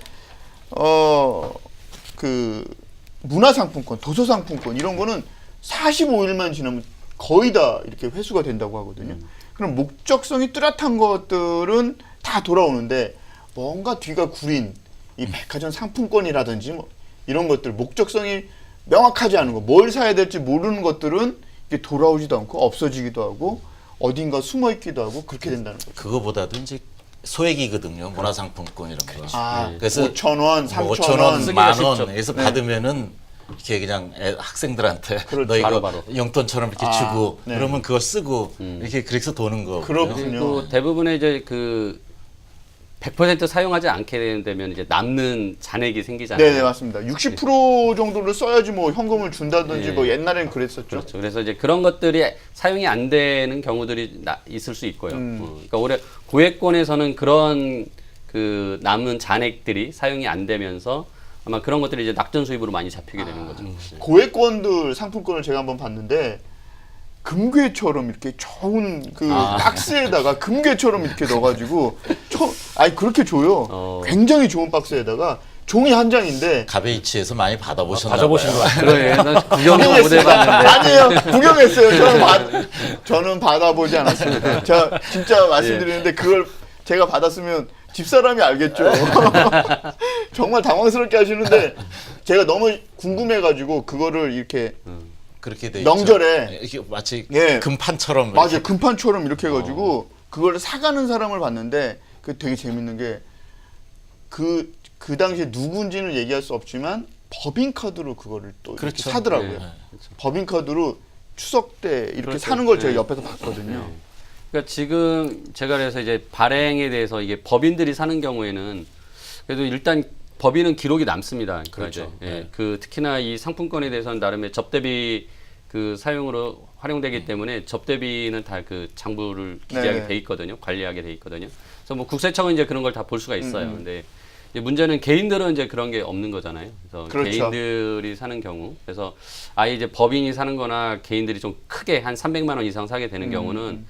그 문화 상품권, 도서 상품권 이런 거는 45일만 지나면 거의 다 이렇게 회수가 된다고 하거든요. 그럼 목적성이 뚜렷한 것들은 다 돌아오는데 뭔가 뒤가 구린 이 백화점 상품권이라든지 뭐 이런 것들 목적성이 명확하지 않은 거, 뭘 사야 될지 모르는 것들은 이게 돌아오지도 않고 없어지기도 하고 어딘가 숨어 있기도 하고 그렇게 된다는 거죠.
그거보다도 이제 소액이거든요. 문화상품권 이런 거.
아,
그래서
5,000원, 3,000원.
5,000원,
쓰기가
만
쉽죠.
원에서 받으면은 이렇게 그냥 학생들한테
그렇죠.
너 이거
바로.
용돈처럼 이렇게
아,
주고
네.
그러면 그거 쓰고 이렇게 그래서 도는 거.
그렇군요.
그리고 대부분의 이제 그 100% 사용하지 않게 되면 이제 남는 잔액이 생기잖아요.
네, 맞습니다. 60% 정도를 써야지 뭐 현금을 준다든지
네.
뭐 옛날엔 그랬었죠.
그렇죠. 그래서 이제 그런 것들이 사용이 안 되는 경우들이 있을 수 있고요. 그러니까 올해 고액권에서는 그런 그 남은 잔액들이 사용이 안 되면서 아마 그런 것들이 이제 낙전 수입으로 많이 잡히게 되는 거죠.
고액권들 상품권을 제가 한번 봤는데 금괴처럼 이렇게 좋은 그 박스에다가 금괴처럼 이렇게 넣어가지고 아니 그렇게 줘요. 굉장히 좋은 박스에다가 종이 한 장인데
가베이치에서 많이 받아보셨나
받아보신
봐요.
거 같아요.
그래, 난 구경도 못 해봤는데.
아니에요. 구경했어요. 저는 받아보지 않았습니다. 제가 진짜 말씀드리는데 그걸 제가 받았으면 집사람이 알겠죠. 정말 당황스럽게 하시는데 제가 너무 궁금해가지고 그거를 이렇게
그렇게 돼
명절에
있죠. 이렇게 마치
예.
금판처럼
맞아요.
이렇게.
금판처럼 이렇게 해가지고 그걸 사가는 사람을 봤는데 그 되게 재밌는 게 그 당시에 누군지는 얘기할 수 없지만 법인카드로 그거를 또 이렇게
그렇죠.
사더라고요.
네,
법인카드로 추석 때 이렇게
그렇죠.
사는 걸 제가
네.
옆에서 봤거든요.
그러니까 지금 제가 그래서 이제 발행에 대해서 이게 법인들이 사는 경우에는 그래도 일단 법인은 기록이 남습니다. 그러니까
그렇죠.
이제, 예, 그 특히나 이 상품권에 대해서는 나름의 접대비 그 사용으로 활용되기 때문에 접대비는 다 그 장부를 기재하게
네.
돼 있거든요. 관리하게 돼 있거든요. 그래서 뭐 국세청은 이제 그런 걸 다 볼 수가 있어요. 근데 이제 문제는 개인들은 이제 그런 게 없는 거잖아요. 그래서
그렇죠.
개인들이 사는 경우, 그래서 아예 이제 법인이 사는 거나 개인들이 좀 크게 한 300만 원 이상 사게 되는 경우는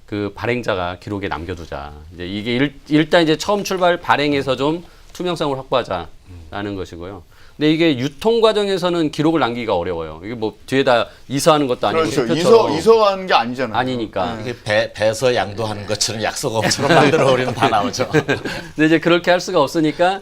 그 발행자가 기록에 남겨두자. 이제 이게 일단 이제 처음 출발 발행에서 좀 투명성을 확보하자라는 것이고요. 근데 이게 유통 과정에서는 기록을 남기기가 어려워요. 이게 뭐 뒤에다 이사하는 것도 아니고
그렇죠.
표처럼
이서하는 게 아니잖아요.
아니니까.
네.
이게 배서 양도하는 것처럼 약속업처럼 만들어 버리면 다 나오죠.
근데 이제 그렇게 할 수가 없으니까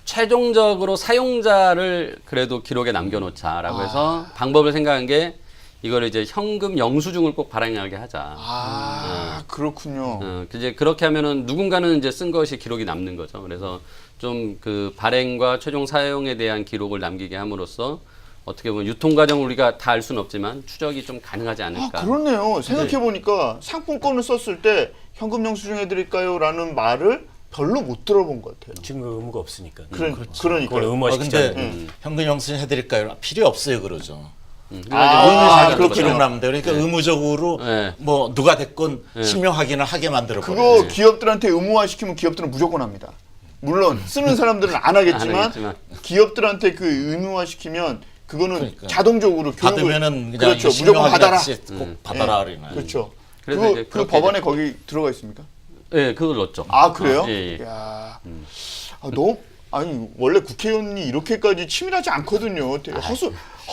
최종적으로 사용자를 그래도 기록에 남겨놓자라고 해서 방법을 생각한 게 이걸 이제 현금 영수증을 꼭 발행하게 하자.
그렇군요.
이제 그렇게 하면은 누군가는 이제 쓴 것이 기록이 남는 거죠. 그래서 좀 그 발행과 최종 사용에 대한 기록을 남기게 함으로써 어떻게 보면 유통 과정을 우리가 다 알 수는 없지만 추적이 좀 가능하지 않을까.
그렇네요. 생각해보니까 상품권을 썼을 때 현금 영수증 해드릴까요? 라는 말을 별로 못 들어본 것 같아요.
지금 그 의무가 없으니까.
그러니까.
그걸 의무화시키지
근데
않는.
현금 영수증 해드릴까요? 필요 없어요, 그러죠.
그렇군요.
기록 남는데 그러니까 의무적으로
네.
뭐 누가 됐건 실명 확인을 하게 만들어
그거
버려요.
기업들한테 의무화시키면 기업들은 무조건 합니다. 물론 쓰는 사람들은 안 하겠지만,
안 하겠지만.
기업들한테 그 의무화시키면 그거는
그러니까.
자동적으로 교육을
받으면은 그냥
그렇죠.
실명
무조건 받아라.
확인하듯이 꼭 받아라 그러나요?
그렇죠.
그래서
그
이제 그렇게
법안에 거기 들어가 있습니까?
네, 그걸 넣었죠.
아 그래요?
예, 예.
야, 너무 아니 원래 국회의원이 이렇게까지 치밀하지 않거든요. 되게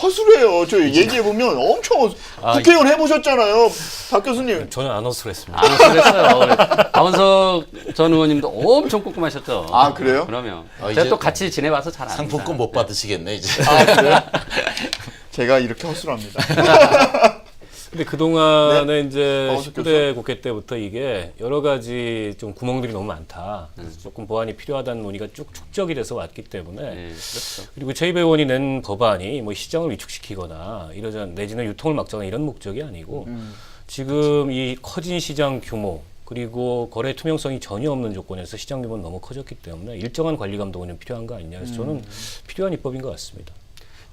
허술해요. 저 얘기해 보면 엄청 국회의원 해보셨잖아요, 박 교수님.
저는 안 허술했습니다.
안 그랬어요. 박원석 전 의원님도 엄청 꼼꼼하셨죠.
아, 그래요?
그러면
이제
제가 또 같이 지내봐서 잘 압니다.
상품권 못 받으시겠네 이제.
아 그래요? 제가 이렇게 허술합니다.
근데 그동안에 이제
박원석
19대 국회 때부터 이게 여러 가지 좀 구멍들이 너무 많다. 그래서 조금 보완이 필요하다는 논의가 쭉 축적이 돼서 왔기 때문에
네, 그렇죠.
그리고 최이배 의원이 낸 법안이 뭐 시장을 위축시키거나 이러자 내지는 유통을 막거나 이런 목적이 아니고 지금 이 커진 시장 규모 그리고 거래 투명성이 전혀 없는 조건에서 시장 규모는 너무 커졌기 때문에 일정한 관리 감독은 좀 필요한 거 아니냐. 그래서 저는 필요한 입법인 것 같습니다.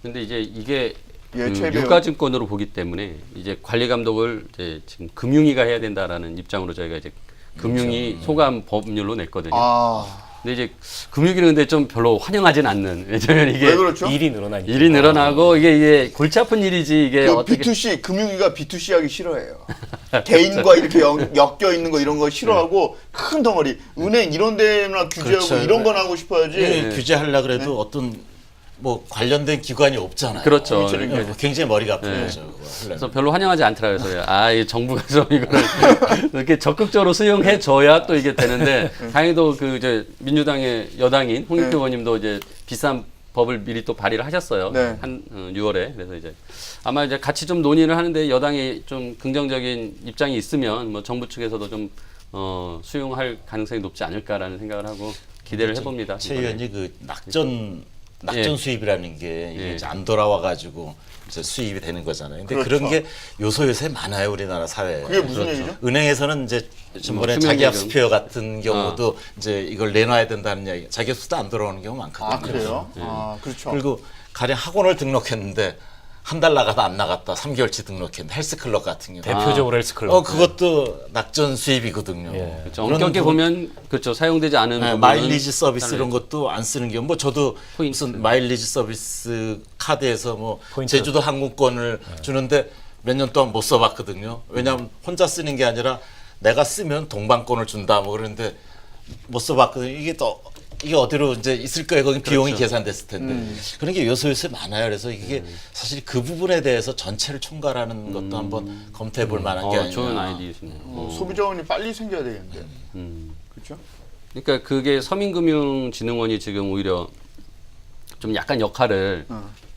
근데 이제 이게
예,
그
최배우.
유가증권으로 보기 때문에 이제 관리 감독을 이제 지금 금융위가 해야 된다라는 입장으로 저희가 이제 금융위 소감 법률로 냈거든요.
아
근데 이제 금융위는 근데 좀 별로 환영하진 않는. 왜냐면 이게
왜 그렇죠?
일이 늘어나니까.
일이 늘어나고 이게 골치 아픈 일이지 이게
그
어떻게
B2C 금융위가 B2C 하기 싫어해요. 개인과 이렇게 엮여 있는 거 이런 거 싫어하고 큰 덩어리 은행 이런 데나 규제하고
그렇죠.
이런 건 하고 싶어야지.
예, 규제하려 그래도 어떤 뭐 관련된 기관이 없잖아요.
그렇죠.
그러니까 굉장히 머리가 아픈
네.
거죠. 그거 하려면.
그래서 별로 환영하지 않더라고요. 그래서 이 정부가 좀 이거를 이렇게 적극적으로 수용해 줘야 또 이게 되는데 다행히도 그 이제 민주당의 여당인 홍익표 의원님도 이제 비싼 법을 미리 또 발의를 하셨어요.
네.
한 6월에. 그래서 이제 아마 이제 같이 좀 논의를 하는데 여당이 좀 긍정적인 입장이 있으면 뭐 정부 측에서도 좀 수용할 가능성이 높지 않을까라는 생각을 하고 기대를 해봅니다.
최
이번에.
의원이 그 낙전
예.
수입이라는 게 이게
예.
이제 안 돌아와 가지고 이제 수입이 되는 거잖아요. 근데
그렇죠.
그런 게 요새 많아요 우리나라 사회에.
그게 무슨 얘기죠?
은행에서는 이제 전번에
뭐
자기압
수명예금.
수표 같은 경우도 이제 이걸 내놔야 된다는 이야기. 자기압 수도 안 들어오는 경우 많거든요.
아 그래요? 아 그렇죠.
그리고 가령 학원을 등록했는데 한 달 나가다 안 나갔다 3개월치 등록했는데 헬스클럽 같은 경우.
대표적으로 헬스클럽.
그것도 낙전 수입이거든요.
예.
그렇죠. 엄격히 보면 그렇죠. 사용되지 않은
네,
부분은
마일리지 서비스
따로
이런 것도 안 쓰는 경우 뭐 저도
포인트.
무슨 마일리지 서비스 카드에서 뭐
포인트.
제주도 항공권을 주는데 몇 년 동안 못 써봤거든요. 왜냐하면 혼자 쓰는 게 아니라 내가 쓰면 동반권을 준다 뭐 그러는데 못 써봤거든요. 이게 어디로 이제 있을 거예요. 거기 비용이 계산됐을 텐데 그런 게 요새 많아요. 그래서 이게 사실 그 부분에 대해서 전체를 총괄하는 것도 한번 검토해 볼 만한 게 아니냐.
좋은 아이디어시네요.
소비자원이 빨리 생겨야 되겠는데.
음.
그렇죠?
그러니까 그게 서민금융진흥원이 지금 오히려 좀 약간 역할을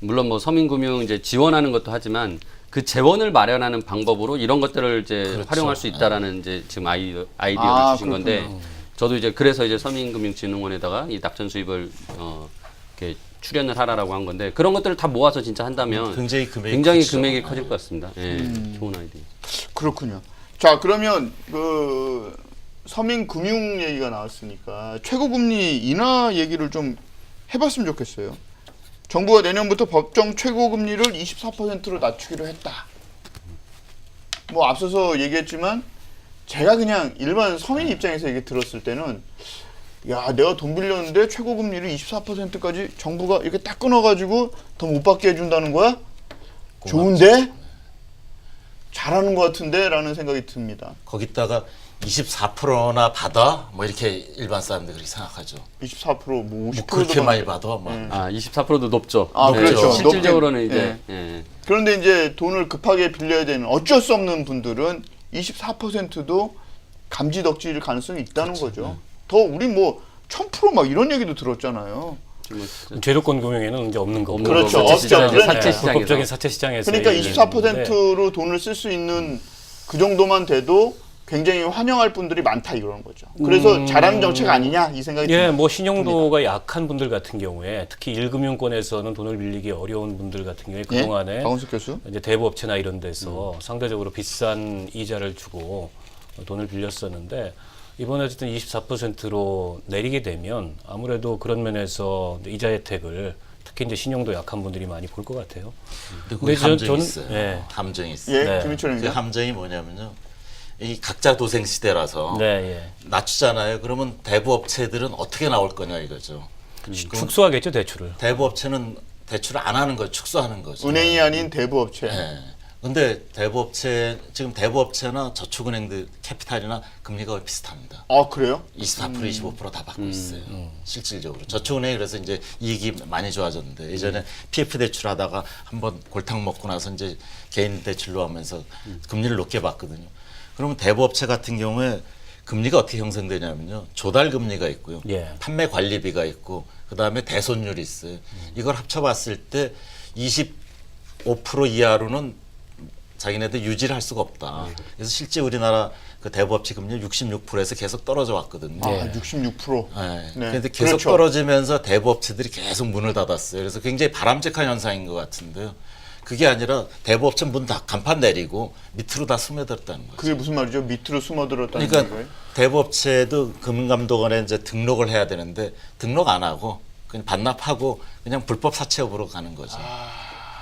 물론 뭐 서민금융 이제 지원하는 것도 하지만 그 재원을 마련하는 방법으로 이런 것들을 이제
그렇죠.
활용할 수 있다라는 이제 지금 아이디어를 주신 건데 저도 이제 그래서 이제 서민금융진흥원에다가 이 낙전 수입을 이렇게 출연을 하라라고 한 건데 그런 것들을 다 모아서 진짜 한다면
굉장히
금액이
크죠.
커질 것 같습니다. 예, 좋은 아이디어.
그렇군요. 자 그러면 그 서민금융 얘기가 나왔으니까 최고금리 인하 얘기를 좀 해봤으면 좋겠어요. 정부가 내년부터 법정 최고금리를 24%로 낮추기로 했다. 뭐 앞서서 얘기했지만 제가 그냥 일반 서민 입장에서 얘기 들었을 때는 야, 내가 돈 빌렸는데 최고 금리를 24%까지 정부가 이렇게 딱 끊어가지고 더 못 받게 해준다는 거야? 좋은데? 잘하는 것 같은데? 라는 생각이 듭니다.
거기다가 24%나 받아? 뭐 이렇게 일반 사람들 그렇게 생각하죠.
24%, 뭐 50%도
뭐 그렇게 많이 받아? 뭐.
아, 24%도 높죠.
아, 그렇죠.
실질적으로는
높긴,
이제
예.
예.
그런데 이제 돈을 급하게 빌려야 되는 어쩔 수 없는 분들은 24%도 감지덕지일 가능성이 있다는 거죠. 더 우리 뭐 1000%막 이런 얘기도 들었잖아요.
제도권 금융에는 이제 없는 거고.
그렇죠.
사채 시장에서,
없죠.
사채 시장에서.
불법적인 사채 시장에서
그러니까
얘기를
24%로 돈을 쓸 수 있는 그 정도만 돼도 굉장히 환영할 분들이 많다 이런 거죠. 그래서 잘하는 정책 아니냐 이 생각이
예,
듭니다.
뭐 신용도가 약한 분들 같은 경우에 특히 1금융권에서는 돈을 빌리기 어려운 분들 같은 경우에
예?
그동안에
박원석 교수?
이제 대부업체나 이런 데서 상대적으로 비싼 이자를 주고 돈을 빌렸었는데 이번에 어쨌든 24%로 내리게 되면 아무래도 그런 면에서 이자 혜택을 특히 이제 신용도 약한 분들이 많이 볼 것 같아요.
근데 거기 함정이 있어요.
예.
함정이 있어요.
예,
네.
김인철
그
의원님.
함정이 뭐냐면요. 이 각자 도생 시대라서
네, 예.
낮추잖아요. 그러면 대부업체들은 어떻게 나올 거냐 이거죠.
축소하겠죠 대출을.
대부업체는 대출을 안 하는 거 축소하는 거죠.
은행이 아닌 대부업체.
예. 근데 대부업체 지금 대부업체나 저축은행들 캐피탈이나 금리가 거의 비슷합니다.
아 그래요?
24% 25%다 받고 있어요. 실질적으로 저축은행이 그래서 이제 이익이 많이 좋아졌는데 예전에 PF 대출 하다가 한번 골탕 먹고 나서 이제 개인 대출로 하면서 금리를 높게 받거든요. 그러면 대부업체 같은 경우에 금리가 어떻게 형성되냐면요. 조달 금리가 있고요.
예.
판매 관리비가 있고 그다음에 대손율이 있어요. 이걸 합쳐봤을 때 25% 이하로는 자기네들 유지를 할 수가 없다. 그래서 실제 우리나라 그 대부업체 금리 66%에서 계속 떨어져 왔거든요.
아 66%.
네.
네.
근데 계속
그렇죠.
떨어지면서 대부업체들이 계속 문을 닫았어요. 그래서 굉장히 바람직한 현상인 것 같은데요. 그게 아니라 대부업체 문 다 간판 내리고 밑으로 다 스며들었다는 거죠.
그게 무슨 말이죠? 밑으로 숨어들었다는
그러니까
거예요?
대부업체도 금감독원에 이제 등록을 해야 되는데 등록 안 하고 그냥 반납하고 그냥 불법 사채업으로 가는 거죠.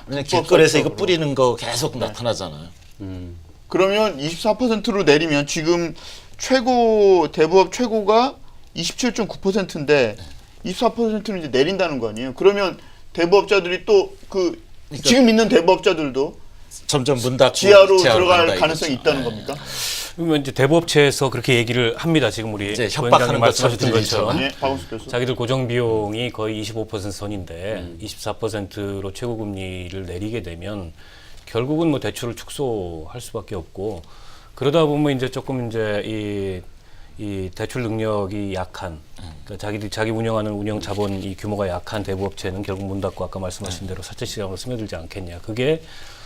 그냥
불법
길거리에서 이거
사채업으로.
뿌리는 거 계속 나타나잖아요.
그러면 24%로 내리면 지금 최고 대부업 최고가 27.9%인데 24%는 이제 내린다는 거 아니에요? 그러면 대부업자들이 또 그
그러니까
지금 있는 대부업자들도
점점 문 닫고
지하로
지하로
들어갈
간다
가능성이
이거죠.
있다는
네.
겁니까?
그러면 이제 대부업체에서 그렇게 얘기를 합니다. 지금 우리
이제
조
협박하는
원장님 말씀하셨던
것처럼
것처럼
들리죠.
예, 박원석 교수.
자기들 고정 비용이 거의 25% 선인데 24%로 최고 금리를 내리게 되면 결국은 뭐 대출을 축소할 수밖에 없고 그러다 보면 이제 조금 이제 이 대출 능력이 약한 그러니까 자기 운영하는 운영 자본이 규모가 약한 대부업체는 결국 문 닫고 아까 말씀하신 대로 사채 시장으로 스며들지 않겠냐. 그게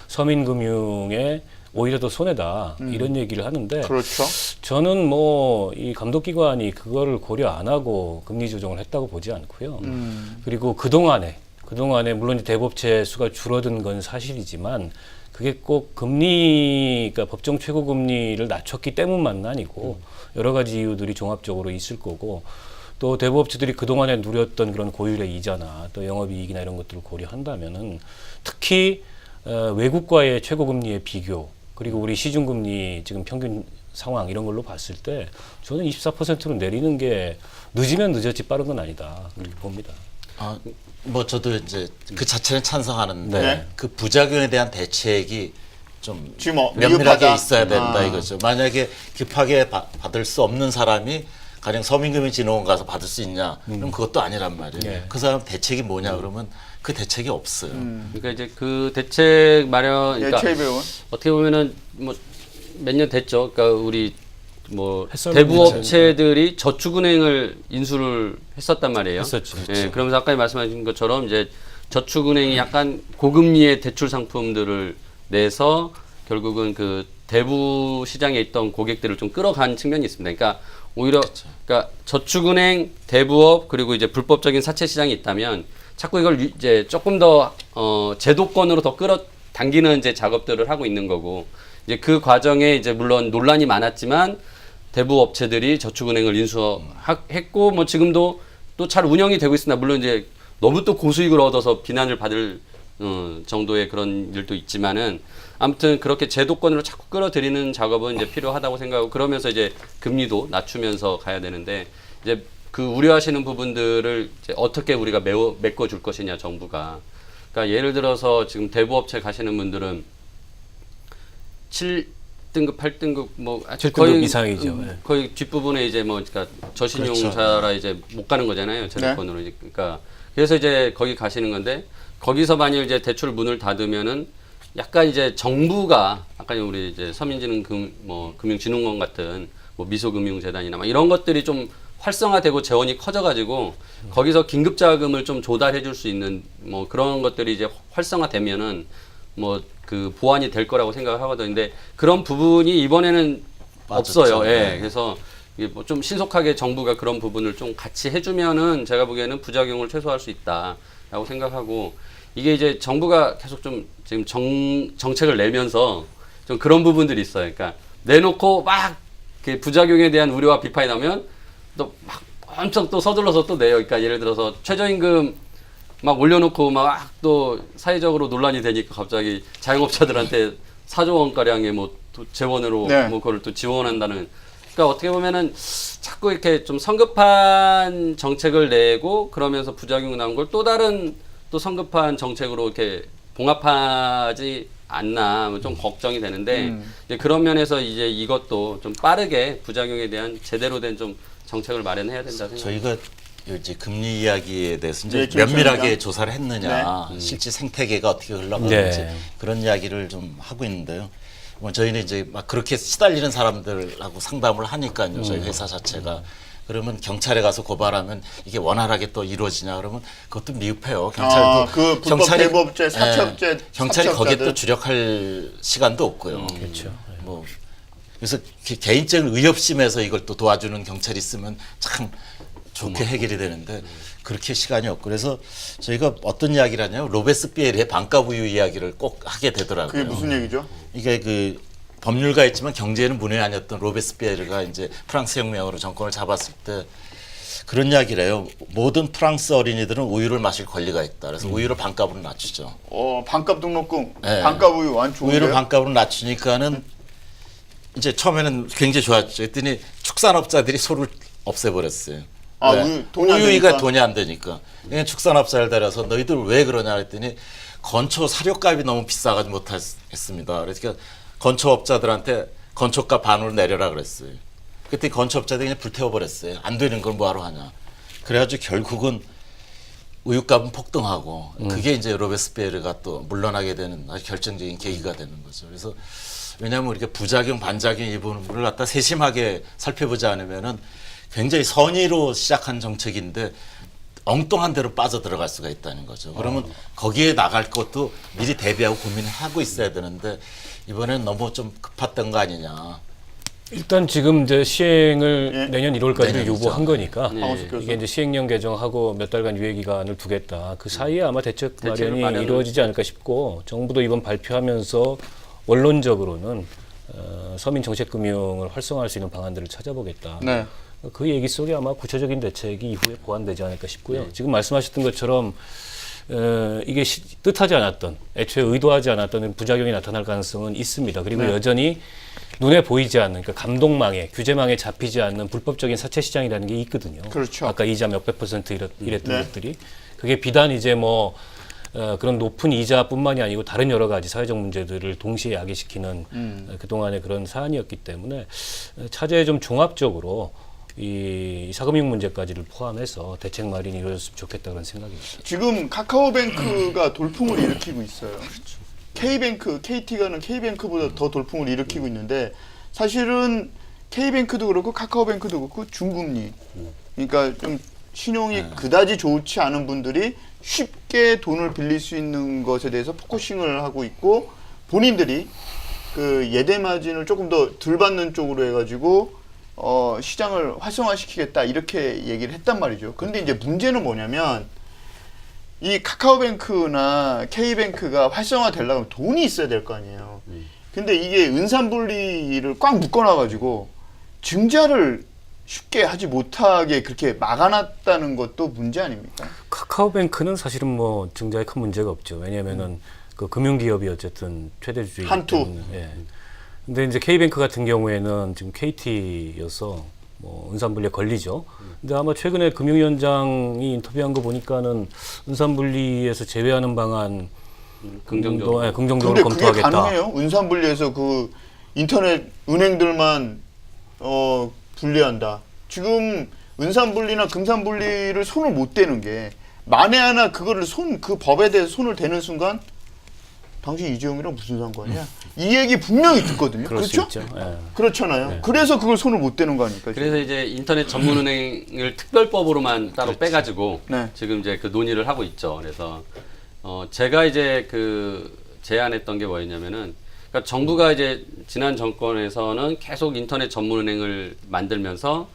서민금융에 오히려 더 손해다 이런 얘기를 하는데
그렇죠.
저는 뭐 이 감독기관이 그거를 고려 안 하고 금리 조정을 했다고 보지 않고요. 그리고 그동안에 물론 이제 대부업체 수가 줄어든 건 사실이지만 그게 꼭 금리가 법정 최고 금리를 낮췄기 때문만은 아니고 여러 가지 이유들이 종합적으로 있을 거고 또 대부업체들이 그동안에 누렸던 그런 고율의 이자나 또 영업이익이나 이런 것들을 고려한다면은 특히 외국과의 최고 금리의 비교 그리고 우리 시중금리 지금 평균 상황 이런 걸로 봤을 때 저는 24%로 내리는 게 늦으면 늦었지 빠른 건 아니다 그렇게 봅니다.
아, 뭐 저도 이제 그 자체는 찬성하는데
네.
그 부작용에 대한 대책이 좀
지금 뭐
면밀하게
미흡하다.
있어야 된다
아.
이거죠. 만약에 급하게 받을 수 없는 사람이 가령 서민금융진흥원 가서 받을 수 있냐? 그럼 그것도 아니란 말이에요.
예.
그 사람 대책이 뭐냐 그러면 그 대책이 없어요.
그러니까 이제 그 대책 마련
예,
그러니까
최이배 의원.
어떻게 보면은 뭐 몇 년 됐죠. 그러니까 우리 뭐
햇살
대부업체들이 저축은행을 인수를 했었단 말이에요.
했었죠.
예, 그러면서 아까 말씀하신 것처럼 이제 저축은행이 약간 고금리의 대출 상품들을 내서 결국은 그 대부 시장에 있던 고객들을 좀 끌어간 측면이 있습니다. 그러니까 오히려 그러니까 저축은행, 대부업 그리고 이제 불법적인 사채 시장이 있다면 자꾸 이걸 이제 조금 더 제도권으로 더 끌어당기는 이제 작업들을 하고 있는 거고 이제 그 과정에 이제 물론 논란이 많았지만 대부 업체들이 저축은행을 인수했고 뭐 지금도 또 잘 운영이 되고 있습니다. 물론 이제 너무 또 고수익을 얻어서 비난을 받을 정도의 그런 일도 있지만은 아무튼 그렇게 제도권으로 자꾸 끌어들이는 작업은 이제 필요하다고 생각하고 그러면서 이제 금리도 낮추면서 가야 되는데 이제 그 우려하시는 부분들을 이제 어떻게 우리가 메꿔줄 것이냐 정부가. 그러니까 예를 들어서 지금 대부업체 가시는 분들은 7등급, 8등급 뭐
7등급 이상이죠. 예.
거의 뒷부분에 이제 뭐 그러니까 저신용자라 이제 못 가는 거잖아요. 제도권으로 이제 그러니까 그래서 이제 거기 가시는 건데 거기서 만일 이제 대출 문을 닫으면은 약간 이제 정부가 아까 우리 이제 서민진흥 금융진흥원 같은 뭐 미소금융재단이나 막 이런 것들이 좀 활성화되고 재원이 커져가지고 거기서 긴급 자금을 좀 조달해 줄 수 있는 뭐 그런 것들이 이제 활성화되면은 뭐 그 보완이 될 거라고 생각을 하거든요. 근데 그런 부분이 이번에는
빠졌죠.
없어요. 예.
네.
그래서 이게 뭐 좀 신속하게 정부가 그런 부분을 좀 같이 해주면은 제가 보기에는 부작용을 최소화할 수 있다라고 생각하고 이게 이제 정부가 계속 좀 지금 정책을 내면서 좀 그런 부분들이 있어요. 그러니까 내놓고 막 그 부작용에 대한 우려와 비판이 나오면 또 막 엄청 또 서둘러서 또 내요. 그러니까 예를 들어서 최저임금 막 올려놓고 막 또 사회적으로 논란이 되니까 갑자기 자영업자들한테 4조 원가량의 뭐 또 재원으로
네.
뭐 그걸 또 지원한다는. 그러니까 어떻게 보면은 자꾸 이렇게 좀 성급한 정책을 내고 그러면서 부작용 나온 걸 또 다른 또 성급한 정책으로 이렇게 봉합하지 않나 뭐 좀 걱정이 되는데 이제 그런 면에서 이제 이것도 좀 빠르게 부작용에 대한 제대로 된 좀 정책을 마련해야 된다 생각합니다.
저희가 이제 금리 이야기에 대해서 이제
네, 김수현입니다.
면밀하게 조사를 했느냐, 실제 생태계가 어떻게 흘러가는지
네.
그런 이야기를 좀 하고 있는데요. 뭐 저희는 이제 막 그렇게 시달리는 사람들하고 상담을 하니까요. 저희 회사 자체가. 그러면 경찰에 가서 고발하면 이게 원활하게 또 이루어지냐 그러면 그것도 미흡해요. 경찰도
그 불법 대부업체, 사채업체,
경찰이 거기에 또
사채업자들.
주력할 시간도 없고요.
그렇죠.
뭐 그래서 개인적인 의협심에서 이걸 또 도와주는 경찰이 있으면 참 좋게 해결이 되는데 그렇게 시간이 없고 그래서 저희가 어떤 이야기를 하냐면 로베스피에르의 반값 우유 이야기를 꼭 하게 되더라고요.
그게 무슨 얘기죠?
이게 그 법률가였지만 경제는 문외 아니었던 로베스피에르가 이제 프랑스 혁명으로 정권을 잡았을 때 그런 이야기를 해요. 모든 프랑스 어린이들은 우유를 마실 권리가 있다. 그래서 우유를 반값으로 낮추죠.
반값 등록금,
네.
반값 우유 완 좋은데요?
우유를 반값으로 낮추니까는 이제 처음에는 굉장히 좋았죠. 했더니 축산업자들이 소를 없애버렸어요. 왜?
우유 돈이 안
우유가
되니까?
돈이 안 되니까. 그냥 축산업자를 데려서 너희들 왜 그러냐 했더니 건초 사료값이 너무 비싸가지고 못했습니다. 그러니까 건초업자들한테 건초값 반으로 내려라 그랬어요. 그때 건초업자들이 그냥 불태워버렸어요. 안 되는 걸 뭐하러 하냐. 그래가지고 결국은 우유값은 폭등하고 그게 이제 로베스피에르가 또 물러나게 되는 아주 결정적인 계기가 되는 거죠. 그래서 왜냐하면 이렇게 부작용, 반작용 이 부분을 갖다 세심하게 살펴보지 않으면은 굉장히 선의로 시작한 정책인데 엉뚱한 데로 빠져들어갈 수가 있다는 거죠. 그러면 거기에 나갈 것도 미리 대비하고 고민하고 있어야 되는데 이번에는 너무 좀 급했던 거 아니냐.
일단 지금 이제 시행을
예.
내년 1월까지
내년이죠.
요구한 거니까
박원석 교수.
이게 이제 시행령 개정하고 몇 달간 유예 기간을 두겠다. 그 사이에 아마 대책
대책을
마련이
마련을-
이루어지지 않을까 싶고 정부도 이번 발표하면서 원론적으로는 서민 정책 금융을 활성화할 수 있는 방안들을 찾아보겠다.
네.
그 얘기 속에 아마 구체적인 대책이 이후에 보완되지 않을까 싶고요. 지금 말씀하셨던 것처럼 이게 뜻하지 않았던, 애초에 의도하지 않았던 부작용이 나타날 가능성은 있습니다. 그리고 여전히 눈에 보이지 않는, 그러니까 감독망에, 규제망에 잡히지 않는 불법적인 사채 시장이라는 게 있거든요.
그렇죠.
아까 이자 몇백 퍼센트 이랬던
네.
것들이. 그게 비단 이제 뭐 그런 높은 이자뿐만이 아니고 다른 여러 가지 사회적 문제들을 동시에 야기시키는 그동안의 그런 사안이었기 때문에 차제에 좀 종합적으로 이 사금융 문제까지를 포함해서 대책 마련이 이루어졌으면 좋겠다 그런 생각입니다.
지금 카카오뱅크가 돌풍을 일으키고 있어요. K뱅크, KT가는 K뱅크보다 더 돌풍을 일으키고 있는데 사실은 K뱅크도 그렇고 카카오뱅크도 그렇고 중금리. 그러니까 좀 신용이 그다지 좋지 않은 분들이 쉽게 돈을 빌릴 수 있는 것에 대해서 포커싱을 하고 있고 본인들이 그 예대 마진을 조금 더 덜 받는 쪽으로 해가지고 시장을 활성화시키겠다 이렇게 얘기를 했단 말이죠. 근데 이제 문제는 뭐냐면 이 카카오뱅크나 K뱅크가 활성화되려면 돈이 있어야 될 거 아니에요. 근데 이게 은산분리를 꽉 묶어놔가지고 증자를 쉽게 하지 못하게 그렇게 막아놨다는 것도 문제 아닙니까?
카카오뱅크는 사실은 뭐 증자에 큰 문제가 없죠. 왜냐하면은 그 금융기업이 어쨌든 최대 주주이기
한투.
때문에. 예. 근데 이제 K뱅크 같은 경우에는 지금 KT여서 뭐 은산분리에 걸리죠. 근데 아마 최근에 금융위원장이 인터뷰한 거 보니까는 은산분리에서 제외하는 방안
긍정적으로.
예, 긍정적으로
근데 그게
검토하겠다.
가능해요? 은산분리에서 그 인터넷 은행들만 분리한다. 지금 은산분리나 금산분리를 손을 못 대는 게 만에 하나 그거를 그 법에 대해서 손을 대는 순간 당신 이재용이랑 무슨 상관이야? 이 얘기 분명히 듣거든요.
그럴 수
그렇죠?
있죠. 예.
그렇잖아요.
네.
그래서 그걸 손을 못 대는 거 아닙니까?
그래서 이제 인터넷 전문은행을 특별법으로만 따로 빼가지고
네.
지금 이제 그 논의를 하고 있죠. 그래서 제가 이제 그 제안했던 게 뭐였냐면은, 그러니까 정부가 이제 지난 정권에서는 계속 인터넷 전문은행을 만들면서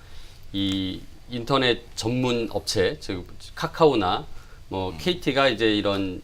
이 인터넷 전문 업체, 즉 카카오나 뭐 KT가 이제 이런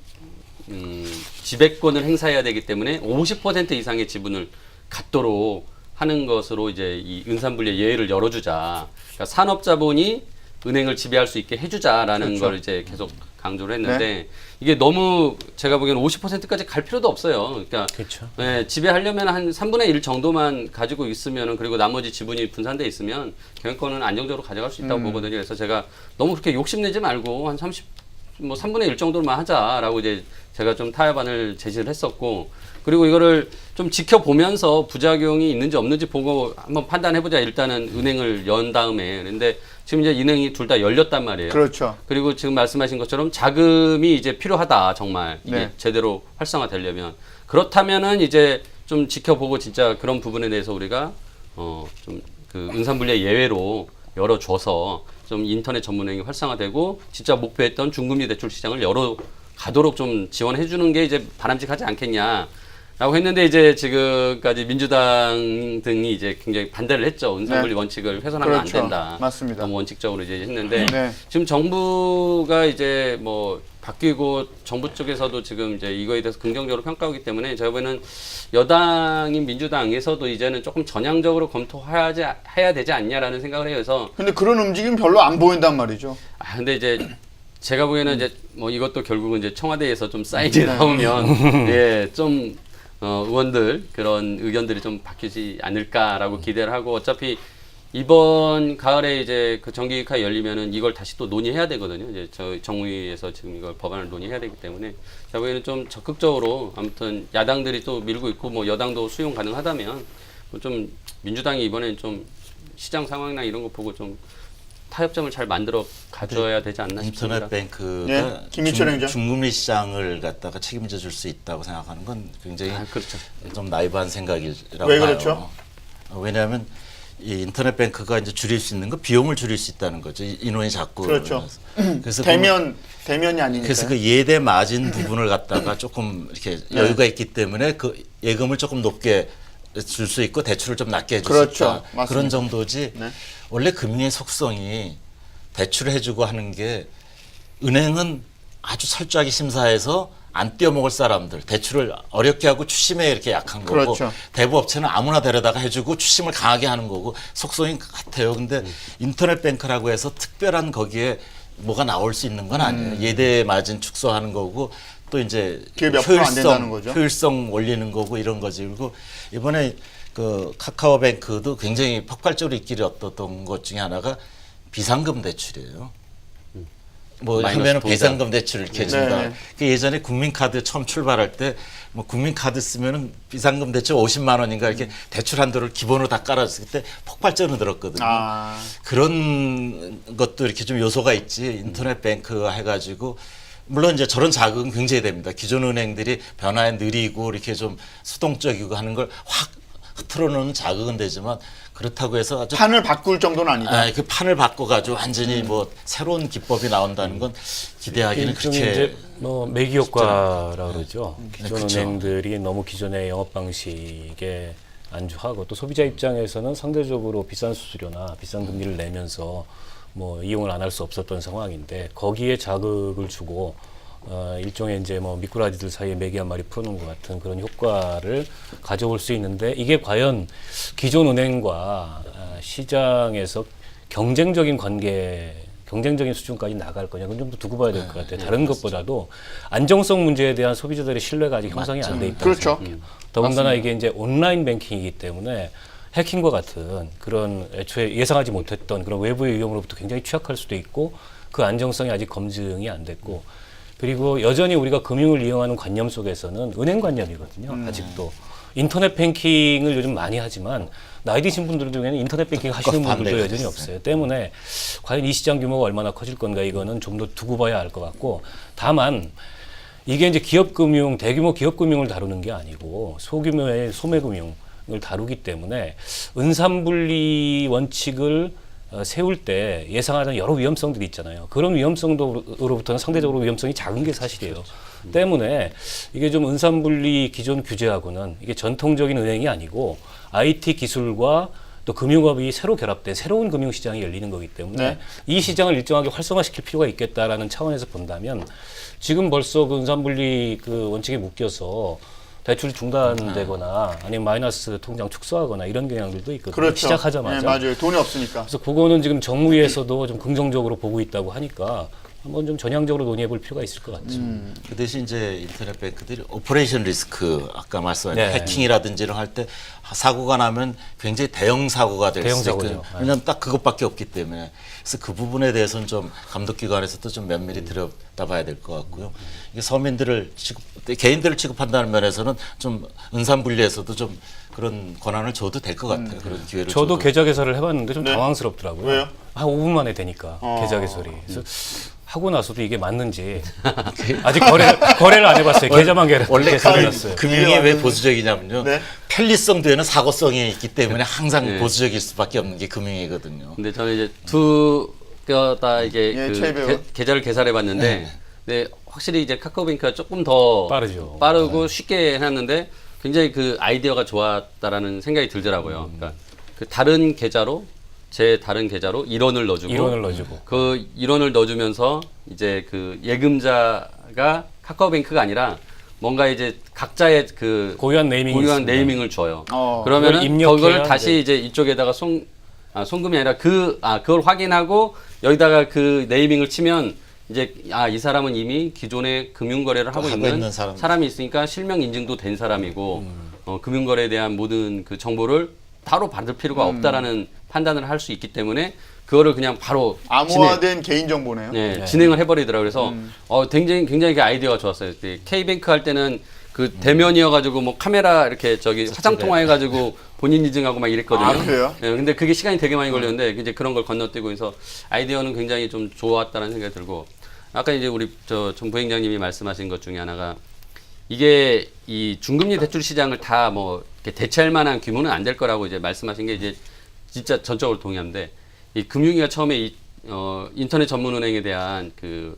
지배권을 행사해야 되기 때문에 50% 이상의 지분을 갖도록 하는 것으로 이제 이 은산분리의 예외를 열어주자. 그러니까 산업자본이 은행을 지배할 수 있게 해주자라는
그렇죠.
걸 이제 계속 강조를 했는데 이게 너무 제가 보기에는 50%까지 갈 필요도 없어요. 그러니까
그렇죠.
예, 지배하려면 한 3분의 1 정도만 가지고 있으면은, 그리고 나머지 지분이 분산돼 있으면 경영권은 안정적으로 가져갈 수 있다고 보거든요. 그래서 제가 너무 그렇게 욕심내지 말고 한 3분의 1 정도만 하자라고 이제 제가 좀 타협안을 제시를 했었고, 그리고 이거를 좀 지켜보면서 부작용이 있는지 없는지 보고 한번 판단해보자. 일단은 은행을 연 다음에. 근데 지금 이제 은행이 둘 다 열렸단 말이에요.
그렇죠.
그리고 지금 말씀하신 것처럼 자금이 이제 필요하다. 정말 이게
네.
제대로 활성화되려면. 그렇다면은 이제 좀 지켜보고 진짜 그런 부분에 대해서 우리가 좀 그 은산분리의 예외로 열어줘서 좀 인터넷 전문은행이 활성화되고 진짜 목표했던 중금리 대출 시장을 열어가도록 좀 지원해 주는 게 이제 바람직하지 않겠냐라고 했는데, 이제 지금까지 민주당 등이 이제 굉장히 반대를 했죠. 은산분리
네.
원칙을 훼손하면
그렇죠.
안 된다.
맞습니다.
너무 원칙적으로 이제 했는데
네.
지금 정부가 이제 뭐 바뀌고 정부 쪽에서도 지금 이제 이거에 대해서 긍정적으로 평가하기 때문에 제가 보기에는 여당인 민주당에서도 이제는 조금 전향적으로 검토해야 되지 않냐라는 생각을 해요. 그래서
근데 그런 움직임 별로 안 보인단 말이죠.
근데 이제 제가 보기에는 이제 뭐 이것도 결국은 이제 청와대에서 좀 사인이 나오면 예, 좀 의원들 그런 의견들이 좀 바뀌지 않을까라고 기대를 하고, 어차피 이번 가을에 이제 그 정기국회 열리면은 이걸 다시 또 논의해야 되거든요. 이제 저 정무위에서 지금 이걸 법안을 논의해야 되기 때문에 제가 보기에는 좀 적극적으로, 아무튼 야당들이 또 밀고 있고 뭐 여당도 수용 가능하다면 좀 민주당이 이번엔 좀 시장 상황이나 이런 거 보고 좀 타협점을 잘 만들어 가져야 되지 않나 싶습니다.
인터넷 뱅크가
네, 김민철 행장.
중금리 시장을 갖다가 책임져 줄 수 있다고 생각하는 건 굉장히
그렇죠.
좀 나이브한 생각이라고
왜
봐요.
그렇죠?
왜냐하면 이 인터넷 뱅크가 이제 줄일 수 있는 거 비용을 줄일 수 있다는 거죠. 인원이 작고.
그렇죠.
그래서
대면이 아니니까.
그래서 그 예대 마진 부분을 갖다가 조금 이렇게 여유가 있기 때문에 그 예금을 조금 높게 줄 수 있고 대출을 좀 낮게 해줄 수
그렇죠.
있다.
맞습니다.
그런 정도지.
네.
원래 금융의 속성이 대출을 해주고 하는 게, 은행은 아주 철저하게 심사해서 안 떼어먹을 사람들, 대출을 어렵게 하고 추심에 이렇게 약한 거고,
그렇죠.
대부업체는 아무나 데려다가 해주고 추심을 강하게 하는 거고 속성이 같아요. 근데 인터넷 뱅크라고 해서 특별한 거기에 뭐가 나올 수 있는 건 아니에요. 예대 마진 축소하는 거고, 또 이제
기업이 앞으로 안 된다는 거죠.
효율성 올리는 거고 이런 거지. 그리고 이번에 그 카카오뱅크도 굉장히 폭발적으로 인기를 얻었던 것 중에 하나가 비상금 대출이에요. 뭐
마이너스
하면은
통장.
비상금 대출을 이렇게 준다.
네, 네.
그 예전에 국민카드 처음 출발할 때 뭐 국민카드 쓰면은 비상금 대출 50만 원인가 이렇게 대출 한도를 기본으로 다 깔아줬을 때 폭발적으로 늘었거든요.
아,
그런 것도 이렇게 좀 요소가 있지. 인터넷 뱅크 해가지고 물론 이제 저런 자극은 굉장히 됩니다. 기존 은행들이 변화에 느리고 이렇게 좀 수동적이고 하는 걸 확 흐트러놓는 자극은 되지만, 그렇다고 해서 아주
판을 바꿀 정도는 아니다.
그 판을 바꿔가지고 완전히 뭐 새로운 기법이 나온다는 건 기대하기는
일종의
그렇게.
이제 뭐 매기 효과라 그러죠. 기존
그렇죠.
은행들이 너무 기존의 영업 방식에 안주하고, 또 소비자 입장에서는 상대적으로 비싼 수수료나 비싼 금리를 내면서 뭐 이용을 안 할 수 없었던 상황인데, 거기에 자극을 주고 일종의 이제 뭐 미꾸라지들 사이에 메기 한 마리 푸는 것 같은 그런 효과를 가져올 수 있는데, 이게 과연 기존 은행과 시장에서 경쟁적인 수준까지 나갈 거냐, 그건 좀 더 두고 봐야 될 것 같아요. 다른 것보다도 안정성 문제에 대한 소비자들의 신뢰가 아직 형성이 안 돼 있다.
그렇죠.
더군다나 이게 이제 온라인 뱅킹이기 때문에 해킹과 같은 그런 애초에 예상하지 못했던 그런 외부의 위험으로부터 굉장히 취약할 수도 있고 그 안정성이 아직 검증이 안 됐고 그리고 여전히 우리가 금융을 이용하는 관념 속에서는 은행 관념이거든요. 아직도 인터넷 뱅킹을 요즘 많이 하지만 나이 드신 분들 중에는 인터넷 뱅킹 하시는 분들도 여전히 없어요. 때문에 과연 이 시장 규모가 얼마나 커질 건가 이거는 좀 더 두고 봐야 알 것 같고 다만 이게 이제 기업금융, 대규모 기업금융을 다루는 게 아니고 소규모의 소매금융을 다루기 때문에 은산분리 원칙을 세울 때 예상하는 여러 위험성들이 있잖아요. 그런 위험성으로부터는 상대적으로 위험성이 작은 게 사실이에요. 때문에 이게 좀 은산분리 기존 규제하고는 이게 전통적인 은행이 아니고 IT 기술과 또 금융업이 새로 결합된 새로운 금융시장이 열리는 거기 때문에
네.
이 시장을 일정하게 활성화시킬 필요가 있겠다라는 차원에서 본다면 지금 벌써 그 은산분리 그 원칙에 묶여서 대출이 중단되거나 아니면 마이너스 통장 축소하거나 이런 경향들도 있거든요.
그렇죠.
시작하자마자.
네, 맞아요. 돈이 없으니까.
그래서 그거는 지금 정부에서도 좀 긍정적으로 보고 있다고 하니까 한번 좀 전향적으로 논의해 볼 필요가 있을 것 같죠.
그 대신 이제 인터넷 뱅크들이 오퍼레이션 리스크 아까 말씀하신
네.
해킹이라든지 이런 할 때 사고가 나면 굉장히 대형 사고가 될
대형
수
사고죠.
있거든요. 왜냐하면 딱 그것밖에 없기 때문에 그래서 그 부분에 대해서는 좀 감독기관에서도 좀 면밀히 들여다봐야 될 것 같고요. 이게 서민들을 개인들을 취급한다는 면에서는 좀 은산분리에서도 좀 그런 권한을 줘도 될 것 같아요. 그런 기회를
저도
줘도.
계좌 개설을 해봤는데 좀
네.
당황스럽더라고요.
왜요?
한 5분 만에 되니까 계좌 개설이. 그래서 하고 나서도 이게 맞는지 아직 거래를 안 해봤어요. 계좌만
원래
개설해놨어요.
금융이 왜 보수적이냐면요.
네.
편리성 뒤에는 사고성이 있기 때문에 항상
네.
보수적일 수밖에 없는 게 금융이거든요.
근데 저는 이제 두 개 다 이게
예,
그
최배우.
계좌를 개설해봤는데, 근데 확실히 이제 카카오뱅크가 조금 더
빠르죠.
빠르고 쉽게 해놨는데 굉장히 그 아이디어가 좋았다라는 생각이 들더라고요. 그러니까 그 다른 계좌로 제 다른 계좌로 1원을 넣어주고
1원을 넣어주고.
그 1원을 넣어주면서 이제 그 예금자가 카카오뱅크가 아니라 뭔가 이제 각자의 그
고유한 네이밍이
고유한
있습니다.
네이밍을 줘요.
그걸
그러면은
입력해야
그걸 다시
이제-
이제 이쪽에다가 송금이 아니라 그걸 확인하고 여기다가 그 네이밍을 치면 이제 이 사람은 이미 기존에 금융거래를 하고 있는 사람이 있으니까 실명 인증도 된 사람이고 금융거래에 대한 모든 그 정보를 따로 받을 필요가 없다라는 판단을 할 수 있기 때문에 그거를 그냥 바로
암호화된 개인 정보네요.
네, 진행을 해버리더라고요. 그래서 굉장히 그 아이디어가 좋았어요. K뱅크 할 때는 그 대면이어가지고 뭐 카메라 이렇게 저기 화상 통화해가지고 본인 인증하고 막 이랬거든요.
아, 그래요?
네, 근데 그게 시간이 되게 많이 걸렸는데 이제 그런 걸 건너뛰고 해서 아이디어는 굉장히 좀 좋았다는 생각이 들고 아까 이제 우리 정 부행장님이 말씀하신 것 중에 하나가 이게 이 중금리 대출 시장을 다 뭐 대체할 만한 규모는 안 될 거라고 이제 말씀하신 게 이제 진짜 전적으로 동의하는데 이 금융위가 처음에 인터넷 전문은행에 대한 그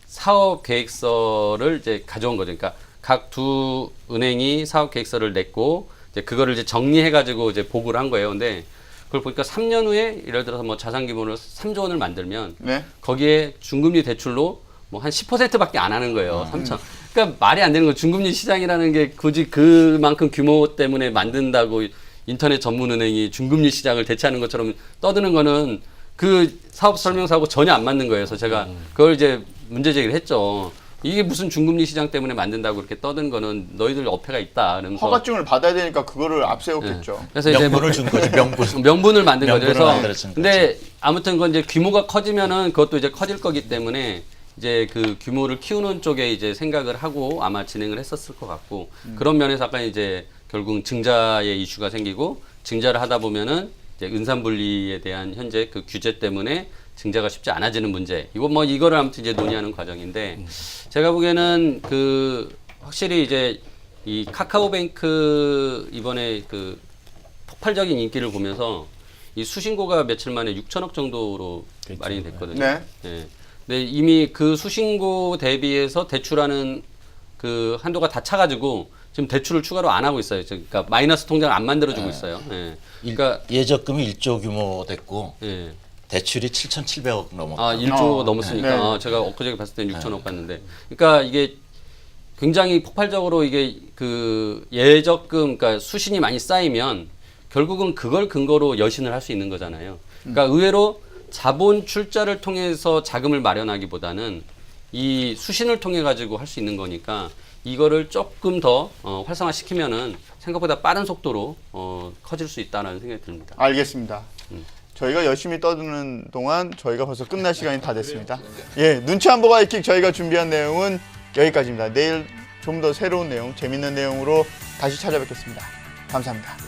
사업 계획서를 이제 가져온 거죠. 그러니까 각 두 은행이 사업 계획서를 냈고 이제 그거를 이제 정리해가지고 이제 보고를 한 거예요. 근데 그걸 보니까 3년 후에 예를 들어서 뭐 자산 규모를 3조 원을 만들면
네.
거기에 중금리 대출로 뭐 한 10%밖에 안 하는 거예요. 3천. 그러니까 말이 안 되는 거예요. 중금리 시장이라는 게 굳이 그만큼 규모 때문에 만든다고 인터넷 전문은행이 중금리 시장을 대체하는 것처럼 떠드는 거는 그 사업 설명서하고 전혀 안 맞는 거예요. 그래서 제가 그걸 이제 문제 제기를 했죠. 이게 무슨 중금리 시장 때문에 만든다고 그렇게 떠든 거는 너희들 어폐가 있다. 그러면서
허가증을 받아야 되니까 그거를 앞세웠겠죠.
그래서 이제
명분을 준 거지, 명분.
명분을 만든 거죠.
명분을
그래서
만들어준
근데 아무튼 그건 이제 규모가 커지면은 그것도 이제 커질 거기 때문에 이제 그 규모를 키우는 쪽에 이제 생각을 하고 아마 진행을 했었을 것 같고 그런 면에서 아까 이제 결국 증자의 이슈가 생기고 증자를 하다 보면은 이제 은산분리에 대한 현재 그 규제 때문에 증자가 쉽지 않아지는 문제. 이거를 아무튼 이제 논의하는 과정인데 제가 보기에는 그 확실히 이제 이 카카오뱅크 이번에 그 폭발적인 인기를 보면서 이 수신고가 며칠 만에 6천억 정도로 마련이 됐거든요.
네.
예. 근데 이미 그 수신고 대비해서 대출하는 그 한도가 다 차가지고 지금 대출을 추가로 안 하고 있어요. 그러니까 마이너스 통장을 안 만들어주고 있어요. 예. 그러니까
예적금이 1조 규모 됐고
예.
대출이 7,700억 넘었고.
1조 넘었으니까
네.
제가 엊그저께 봤을 때는 6천억 봤는데 그러니까 이게 굉장히 폭발적으로 이게 그 예적금 그러니까 수신이 많이 쌓이면 결국은 그걸 근거로 여신을 할 수 있는 거잖아요. 그러니까 의외로 자본 출자를 통해서 자금을 마련하기보다는 이 수신을 통해 가지고 할 수 있는 거니까 이거를 조금 더 활성화시키면은 생각보다 빠른 속도로 커질 수 있다는 생각이 듭니다.
알겠습니다. 저희가 열심히 떠드는 동안 저희가 벌써 끝날 시간이 다 됐습니다. 예, 눈치 안 보고 하이킥 저희가 준비한 내용은 여기까지입니다. 내일 좀 더 새로운 내용, 재밌는 내용으로 다시 찾아뵙겠습니다. 감사합니다.